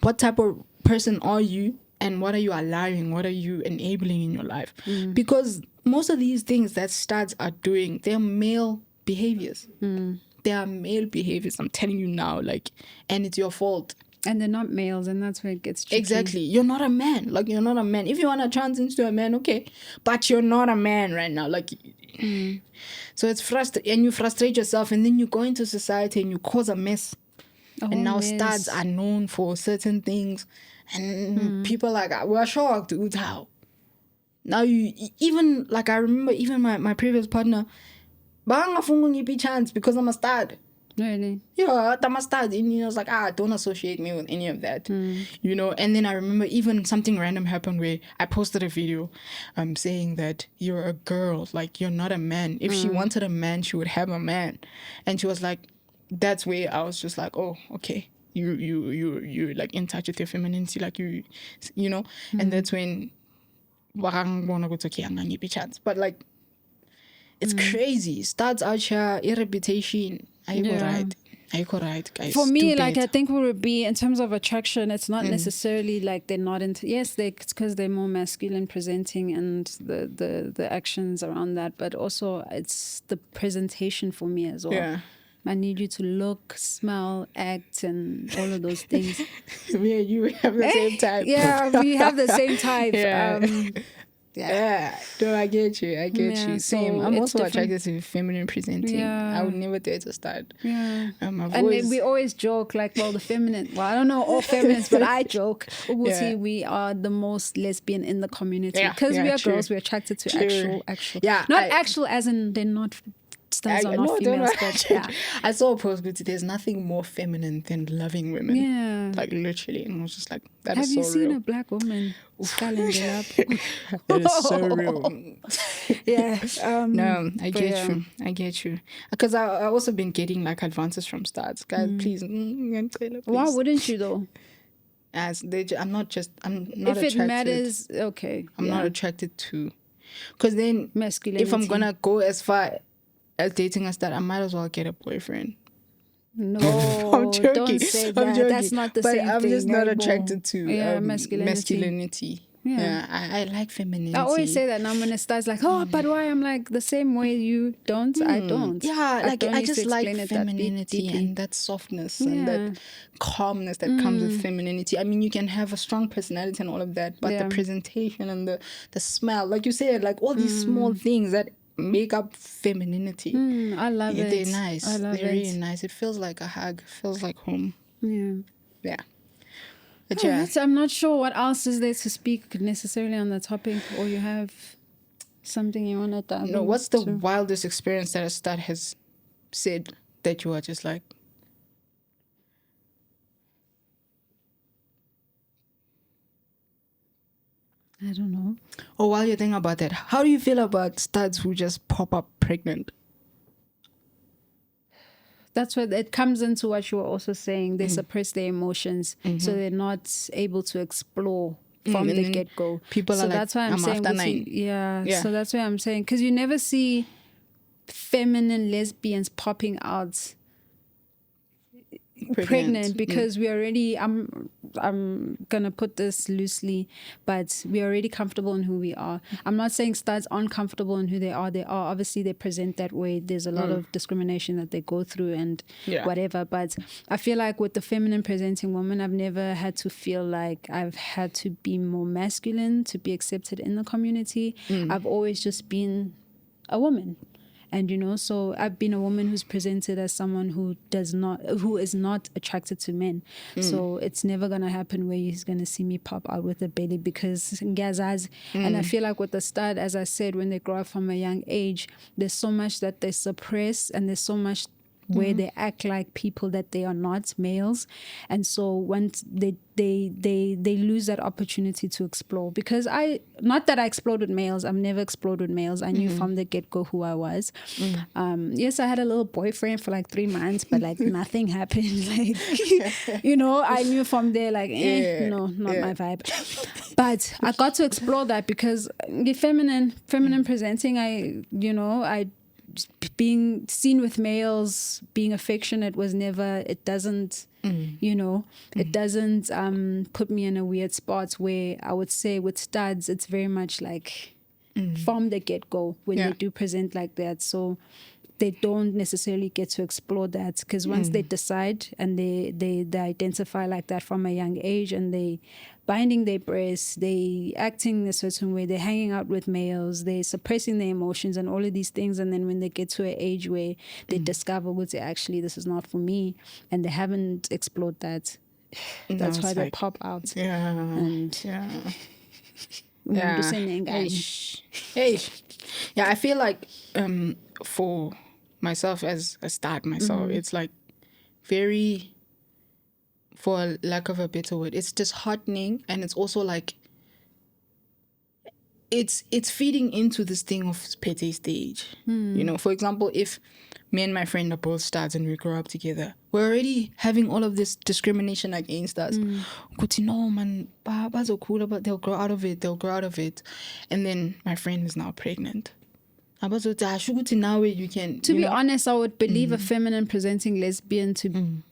what type of person are you, and what are you allowing? What are you enabling in your life? Because most of these things that studs are doing, they're male behaviors. They are male behaviors, I'm telling you now. Like, and it's your fault. And they're not males, and that's where it gets tricky. Exactly. You're not a man. Like, you're not a man. If you want to trans into a man, okay. But you're not a man right now. Like, so it's frustrating. And you frustrate yourself. And then you go into society and you cause a mess. And now studs are known for certain things. And people like, we're shocked. How? Now you, even, like, I remember even my previous partner, be chance because I'm a stud. Really? Yeah, I'm a stud. And I was like, don't associate me with any of that. You know, and then I remember even something random happened where I posted a video saying that you're a girl, like you're not a man. If she wanted a man, she would have a man. And she was like, that's where I was just like, oh, okay. You like in touch with your femininity, like you know, and that's when but like it's crazy. Studs out here, a reputation. Are you right, guys? For me, like, I think it would be in terms of attraction, it's not necessarily like they're not into, yes, it's because they're more masculine presenting and the actions around that, but also it's the presentation for me as well. Yeah. I need you to look, smell, act, and all of those things. Me and you have the same type. Yeah, we have the same type. Yeah. No, I get you. Same. I'm also attracted to feminine presenting. I would never date a stud. Yeah. We always joke, like, well, the feminine, well, I don't know all feminists, but I joke, we are the most lesbian in the community. Because we are girls, we're attracted to actual. Yeah. Not actual as in they're not... Studs are not females, but I saw a post, but there's nothing more feminine than loving women. Yeah. Like, literally. And I was just like, that is so real. Have you seen a black woman sculling it up? That is so real. Yeah. No, I get you. Because I also been getting, like, advances from studs. Guys, please. Why wouldn't you, though? I'm not if attracted. It matters, okay. I'm not attracted to. Because then, masculinity. If I'm going to go as far as dating a stud, I might as well get a boyfriend. No, I'm joking. Don't say that. That's not the same thing. But I'm just not attracted to masculinity. Yeah, I like femininity. I always say that now when it starts like, but why? I'm like, the same way you don't, I don't. Yeah, I just like femininity and that softness and that calmness that comes with femininity. I mean, you can have a strong personality and all of that, but the presentation and the smell, like you said, like all these small things that make up femininity. I love it. They're nice. They're really nice. It feels like a hug. It feels like home. Yeah. But so I'm not sure what else is there to speak necessarily on the topic, or you have something you want to dive into. No, what's the wildest experience that a stud has said that you are just like, I don't know. Or while you're thinking about that, how do you feel about studs who just pop up pregnant? That's what it comes into what you were also saying. They suppress their emotions, so they're not able to explore from the get-go. People are that's like, why I'm saying after 9. Yeah, so that's why I'm saying, because you never see feminine lesbians popping out pregnant because we already, I'm gonna put this loosely, but we're already comfortable in who we are. I'm not saying studs aren't comfortable in who they are. Obviously they present that way. There's a lot of discrimination that they go through and whatever, but I feel like with the feminine presenting woman, I've never had to feel like I've had to be more masculine to be accepted in the community. I've always just been a woman. And, so I've been a woman who's presented as someone who is not attracted to men. So it's never going to happen where he's going to see me pop out with a belly because ngazaz. And I feel like with the stud, as I said, when they grow up from a young age, there's so much that they suppress and there's so much where they act like people that they are not males. And so once they lose that opportunity to explore, because not that I explored with males, I've never explored with males. I knew from the get-go who I was. Yes, I had a little boyfriend for like 3 months, but like nothing happened. Like, I knew from there, like, no, not my vibe. But I got to explore that because the feminine presenting, I being seen with males, being affectionate was never, it doesn't, it doesn't put me in a weird spot where I would say with studs, it's very much like from the get-go when they do present like that. So they don't necessarily get to explore that, because once they decide and they identify like that from a young age, and they binding their breasts, they acting a certain way, they're hanging out with males, they're suppressing their emotions and all of these things, and then when they get to an age where they discover, well, actually this is not for me, and they haven't explored that, that's why they pop out. And yeah, I feel like for myself, as a start myself, it's like very, for lack of a better word, it's disheartening, and it's also like it's feeding into this thing of petty stage. You know, for example, if me and my friend are both studs and we grow up together, we're already having all of this discrimination against us. No, man, so cool, but they'll grow out of it. And then my friend is now pregnant. Now you can. To be honest, I would believe a feminine presenting lesbian to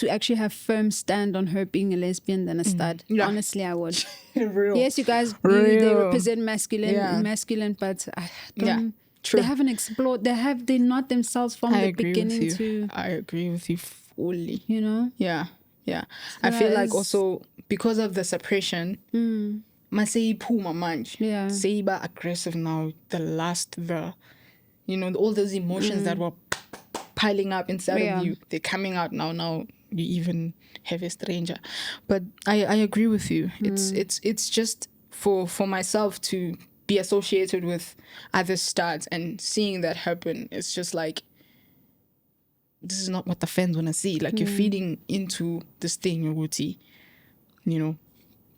actually have firm stand on her being a lesbian than a stud. Honestly, I would. Real. Yes, you guys, they represent masculine, but I don't. True. They haven't explored. They're not themselves from the beginning to. I agree with you fully. You know. Yeah. I feel like also because of the suppression, say aggressive now. All those emotions that were piling up inside of you, they're coming out now. Now you even have a stranger. But I agree with you. It's just for myself to be associated with other studs, and seeing that happen, it's just like, this is not what the fans want to see. Like, you're feeding into this thing,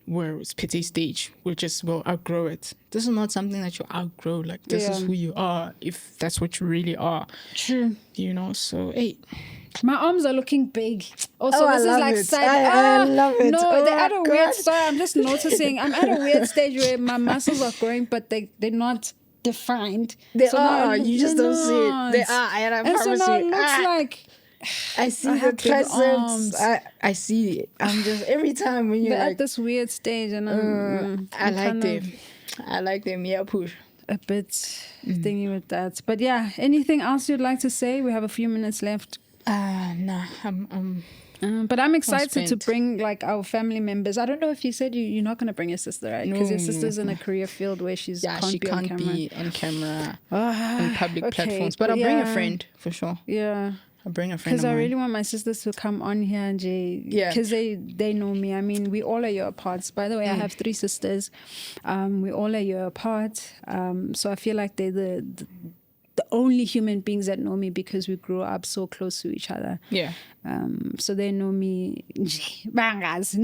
where it's petty stage, we'll outgrow it. This is not something that you outgrow. Like, this is who you are, if that's what you really are. True. So, hey. My arms are looking big. Also, this is like side. I love it. No, they're at a weird. Sorry, I'm just noticing. I'm at a weird stage where my muscles are growing, but they're not defined. They are. You just don't see it. They are. And so now it looks like. I see the triceps. I see it. I'm just, every time when you're like, at this weird stage, and I like them. I like them. Yeah, push. A bit thingy with that. But yeah, anything else you'd like to say? We have a few minutes left. Nah, but I'm excited to bring like our family members. I don't know if you said you're not going to bring your sister, right? Because your sister's in a career field where she can't be on camera on public platforms. But I'll bring a friend for sure. Yeah. I'll bring a friend. Because I really want my sisters to come on here, and because they know me. I mean, we all are year apart. By the way, I have 3 sisters. We all are year apart. So I feel like they're the only human beings that know me, because we grew up so close to each other. Yeah. So they know me. Bangas.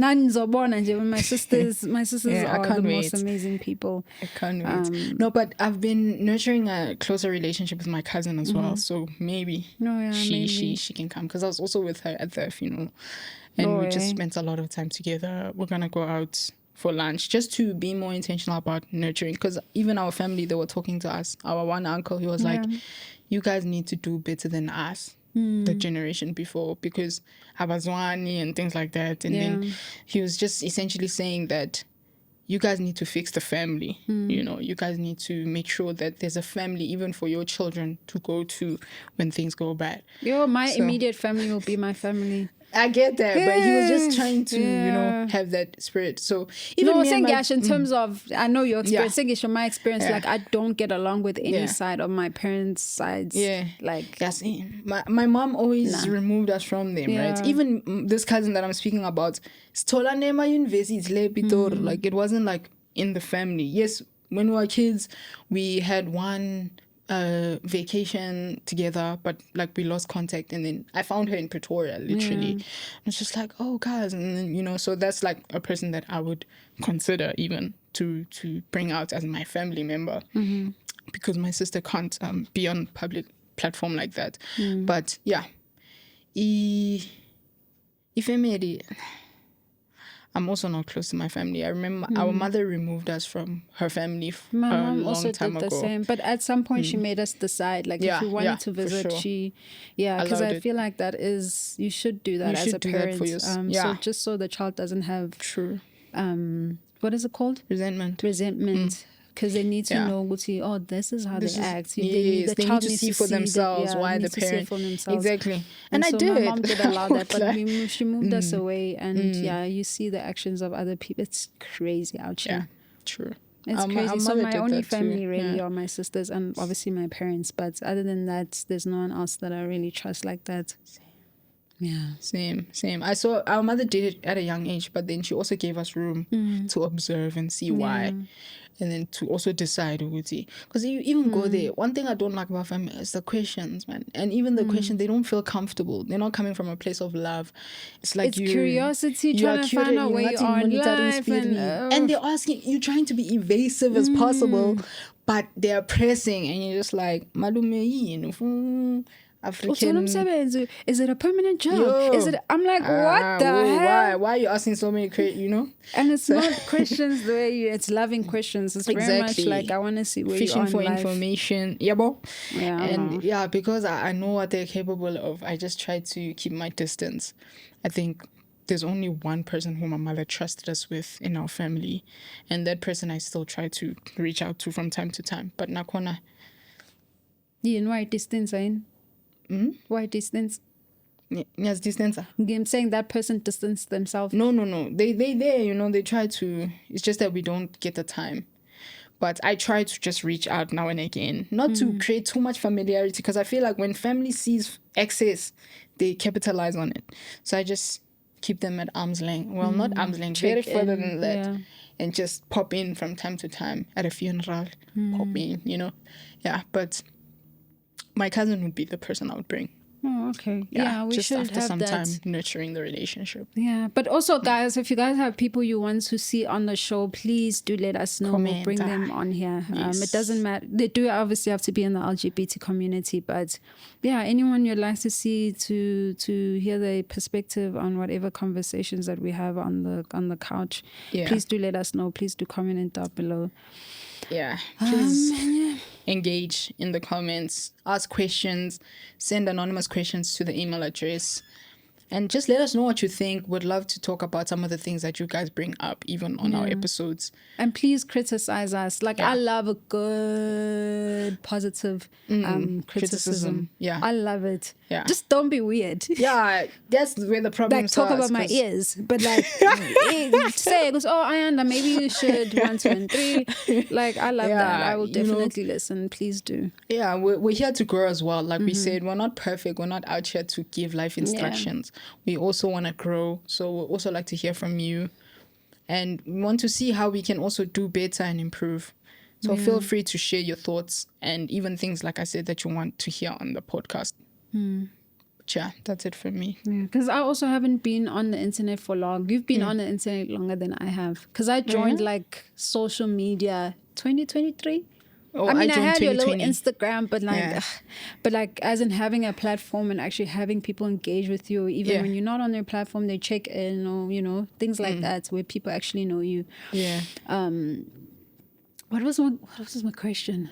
My sisters are the most amazing people. I can't wait. No, but I've been nurturing a closer relationship with my cousin as well. So maybe she can come, because I was also with her at the funeral, and we just spent a lot of time together. We're gonna go out for lunch, just to be more intentional about nurturing, because even our family, they were talking to us. Our one uncle, he was like, you guys need to do better than us, the generation before, because abazwani and things like that. And then he was just essentially saying that you guys need to fix the family. You guys need to make sure that there's a family even for your children to go to when things go bad. My immediate family will be my family. I get that, but he was just trying to, have that spirit. So even in terms of, I know your experience. From my experience, like, I don't get along with any side of my parents' sides. Yeah, like my mom always removed us from them, right? Even this cousin that I'm speaking about, like, it wasn't like in the family. Yes, when we were kids, we had one vacation together, but like we lost contact, and then I found her in Pretoria, literally. It's just like, oh guys, and then, so that's like a person that I would consider even to bring out as my family member, because my sister can't be on public platform like that. But yeah, if I made it, I'm also not close to my family. I remember our mother removed us from her family my mom long also time did the ago. same. But at some point, she made us decide. Like, if we wanted to visit, sure. because I feel like you should do that as a parent. That for so just so the child doesn't have what is it called? Resentment because they need to Yeah. know, oh, this is how This they is- act. yes, they need child to needs see for themselves why they the need to see it parent for themselves. exactly. And I so did. my mom did allow that, but Like, she moved us away, and yeah, you see the actions of other people. It's crazy out yeah, here. true. It's Our crazy. So mother my did only that too. family really Yeah. are my sisters and obviously my parents. But other than that, there's no one else that I really trust like that. Yeah. Same. I saw our mother did it at a young age, but then she also gave us room to observe and see why, and then to also decide because you even go there. One thing I don't like about family is the questions, man. And even the questions, they don't feel comfortable. They're not coming from a place of love. It's like It's curiosity, trying to find out where you are in life, and they're asking you, trying to be evasive as possible, but they're pressing, and you're just like, Malume, African. Is it a permanent job? Yo, Is it? I'm like, what the hell? Why are you asking so many And it's not questions the way it's loving questions. It's very much like, I want to see where you fishing are in for life. information. Yeah, bro. Yeah. And yeah, because I know what they're capable of, I just try to keep my distance. I think there's only one person who my mother trusted us with in our family, and that person I still try to reach out to from time to time. But nakona. You know why distance, in? Why distance? Yes, distance. I'm saying that person distanced themselves. No. They try to. It's just that we don't get the time. But I try to just reach out now and again, not to create too much familiarity, because I feel like when family sees excess, they capitalize on it. So I just keep them at arm's length. Well, not arm's length, very further than that. Yeah. And just pop in from time to time at a funeral, pop in, Yeah, but my cousin would be the person I would bring. Oh, okay. Yeah, we just should after have some that. time nurturing the relationship. Yeah, but also, guys, if you guys have people you want to see on the show, please do let us know. We'll bring them on here. Yes. It doesn't matter. They do obviously have to be in the LGBT community, but yeah, anyone you'd like to see to hear their perspective on whatever conversations that we have on the couch, please do let us know. Please do comment it down below. Yeah, please engage in the comments, ask questions, send anonymous questions to the email address, and just let us know what you think. Would love to talk about some of the things that you guys bring up, even on our episodes. And please criticize us. I love a good, positive criticism. Yeah. I love it. Yeah. Just don't be weird. Yeah, that's where the problem Talk starts. about my ears, but say, goes, Ayanda, maybe you should 1, 2, and 3. I love that. I will definitely listen. Please do. Yeah, we're here to grow as well. Like we said, we're not perfect. We're not out here to give life instructions. We also want to grow. So we'd also like to hear from you. And we want to see how we can also do better and improve. So feel free to share your thoughts and even things, like I said, that you want to hear on the podcast. But yeah, that's it for me. Because I also haven't been on the internet for long. You've been on the internet longer than I have. Because I joined social media 2023. Oh, I mean, I had your little 2020. Instagram, but as in having a platform and actually having people engage with you, even when you're not on their platform, they check in, or things like that, where people actually know you. Yeah. What was my question?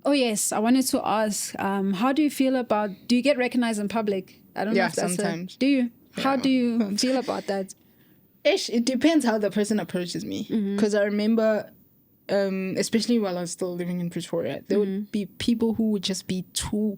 Oh yes, I wanted to ask, how do you feel about? Do you get recognized in public? I don't know if that's sometimes. do you? How do you feel about that? It depends how the person approaches me. Because I remember, especially while I was still living in Pretoria, there would be people who would just be too,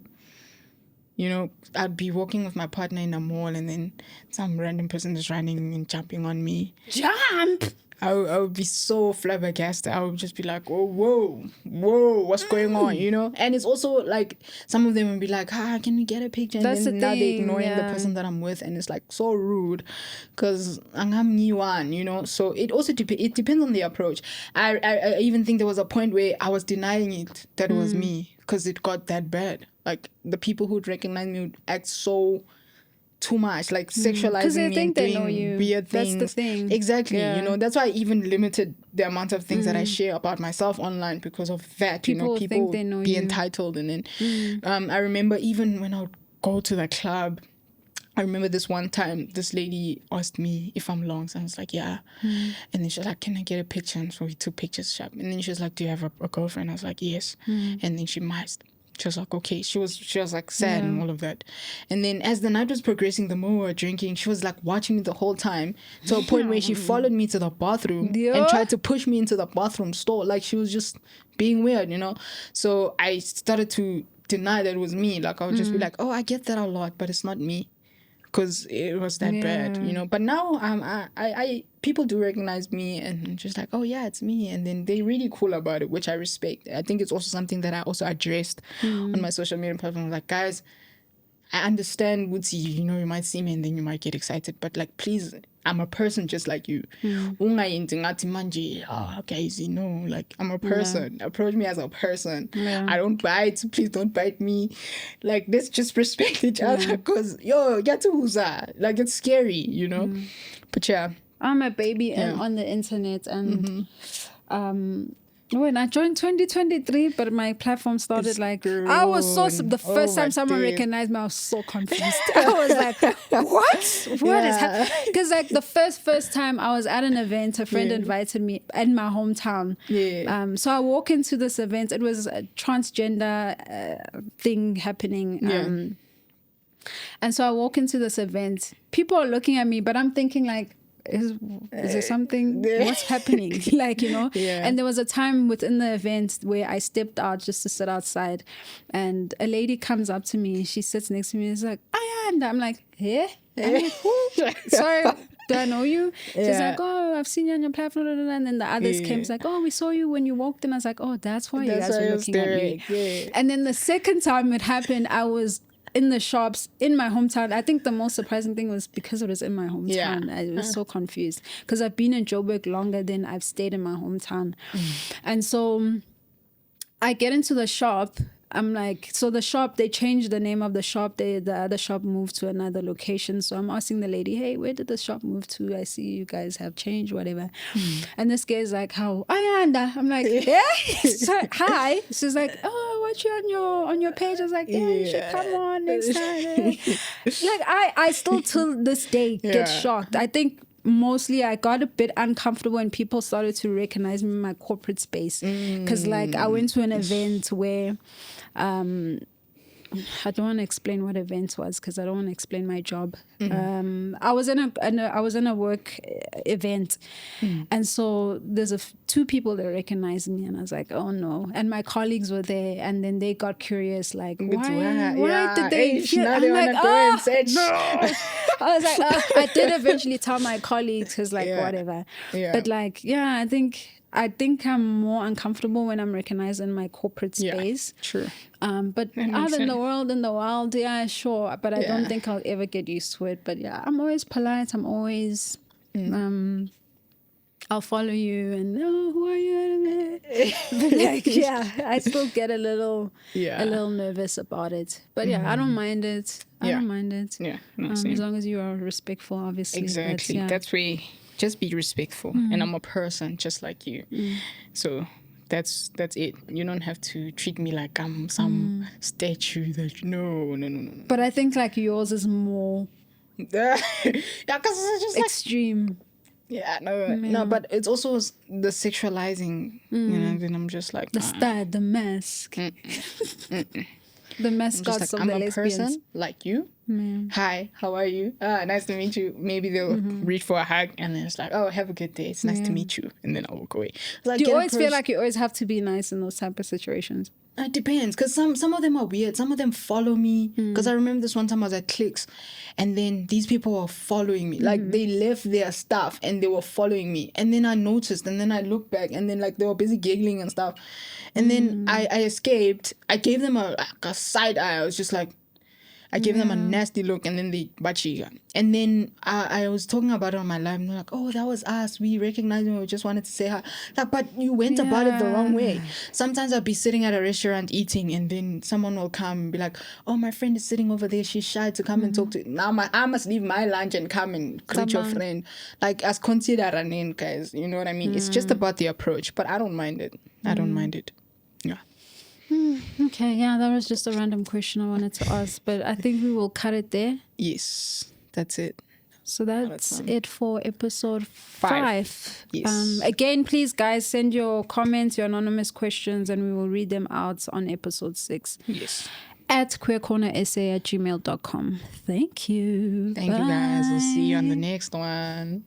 I'd be walking with my partner in a mall, and then some random person is running and jumping on me. Jump! I would be so flabbergasted. I would just be like, oh, whoa, what's going on, And it's also like, some of them would be like, can we get a picture? And That's then the now they're thing, ignoring the person that I'm with, and it's like so rude, because I'm new one, So it also it depends on the approach. I even think there was a point where I was denying it that it was me, because it got that bad. Like, the people who'd recognize me would act so too much, like sexualizing me and doing weird things. That's the thing. Exactly. That's why I even limited the amount of things that I share about myself online, because of that. People think they know be you. entitled. And then I remember even when I would go to the club, I remember this one time this lady asked me if I'm long, so I was like, yeah. And then she was like, can I get a picture? And so we took pictures. And then she was like, do you have a girlfriend? I was like, yes. And then she She was like, okay. She was like sad and all of that. And then as the night was progressing, the more we were drinking, she was like watching me the whole time, to a point where she followed me to the bathroom and tried to push me into the bathroom stall. Like, she was just being weird, you know? So I started to deny that it was me. Like, I would just be like, oh, I get that a lot, but it's not me. Because it was that bad, you know. But now I people do recognize me and just like, oh yeah, it's me, and then they're really cool about it, which I respect. I think it's also something that I also addressed on my social media platform. Like, guys, I understand, Woodsy, you know, you might see me and then you might get excited, but like, please, I'm a person just like you. Guys, you know, like, I'm a person. Approach me as a person. I don't bite, so please don't bite me. Like, let's just respect each other, because get to uza. Like, it's scary, you know. But yeah, I'm a baby and on the internet, and when I joined 2023, but my platform started I was the first time someone recognized me, I was so confused. I was like, what? What is happening? Because like the first time I was at an event, a friend invited me in my hometown. So I walk into this event. It was a transgender thing happening. And so I walk into this event. People are looking at me, but I'm thinking like, is there something, what's happening? Like, you know. And there was a time within the event where I stepped out just to sit outside, and a lady comes up to me, she sits next to me, and is like, Ayanda. I'm like, yeah. I'm like, who? Sorry, do I know you? She's like, oh, I've seen you on your platform. And then the others came, it's like, oh, we saw you when you walked in. I was like, oh, that's why you guys were looking at me. And then the second time it happened, I was in the shops in my hometown. I think the most surprising thing was because it was in my hometown. I was so confused because I've been in Joburg longer than I've stayed in my hometown. And so I get into the shop. I'm like, so the shop, they changed the name of the shop. The other shop moved to another location. So I'm asking the lady, hey, where did the shop move to? I see you guys have changed, whatever. And this guy's like, how? Ayanda. I'm like, yeah. So, hi. She's like, oh, watch you on your page. I was like, yeah, you should come on next time. Like, I still till this day get shocked. I think mostly I got a bit uncomfortable when people started to recognize me in my corporate space, because like I went to an event where I don't want to explain what event was because I don't want to explain my job. I was in a work event, and so there's two people that recognized me, and I was like, oh no. And my colleagues were there, and then they got curious, like, why did they? Now they want to go and search. No. I was like, I did eventually tell my colleagues because like whatever. But like, I think I'm more uncomfortable when I'm recognized in my corporate space. True. But out in the wild, yeah, sure. But I don't think I'll ever get used to it. But yeah, I'm always polite. I'm always, I'll follow you and, oh, who are you? But like, I still get a little nervous about it. But I don't mind it. I don't mind it. Yeah. As long as you are respectful, obviously. Exactly. That's where, just be respectful. And I'm a person just like you. So that's it. You don't have to treat me like I'm some statue that no. But I think like yours is more because it's just extreme. No, but it's also the sexualizing, you know, then I'm just like the stud, the mask. The mascots of I'm the a lesbians. person like you. Hi, how are you? Nice to meet you. Maybe they'll reach for a hug and then it's like, oh, have a good day. It's nice to meet you. And then I'll walk away. Like, do you always feel like you always have to be nice in those type of situations? It depends, because some of them are weird. Some of them follow me. Because I remember this one time I was at Clicks, and then these people were following me. Like, they left their stuff and they were following me. And then I noticed, and then I looked back, and then like they were busy giggling and stuff. And then I escaped. I gave them a side eye. I was just like, I gave them a nasty look, and then they bachiga. And then I was talking about it on my live, and they're like, oh, that was us. We recognized him. We just wanted to say hi. Like, but you went about it the wrong way. Sometimes I'll be sitting at a restaurant eating, and then someone will come and be like, oh, my friend is sitting over there. She's shy to come and talk to you. Now I must leave my lunch and come and greet your friend. Like, as consider a name, guys. You know what I mean? It's just about the approach, but I don't mind it. I don't mind it. Yeah. Okay, that was just a random question I wanted to ask, but I think we will cut it there. Yes, that's it. So that's it for episode 5. 5. Yes. Again, please, guys, send your comments, your anonymous questions, and we will read them out on episode 6. Yes. At queercornersa@gmail.com. Thank you. Thank you, guys. We'll see you on the next one.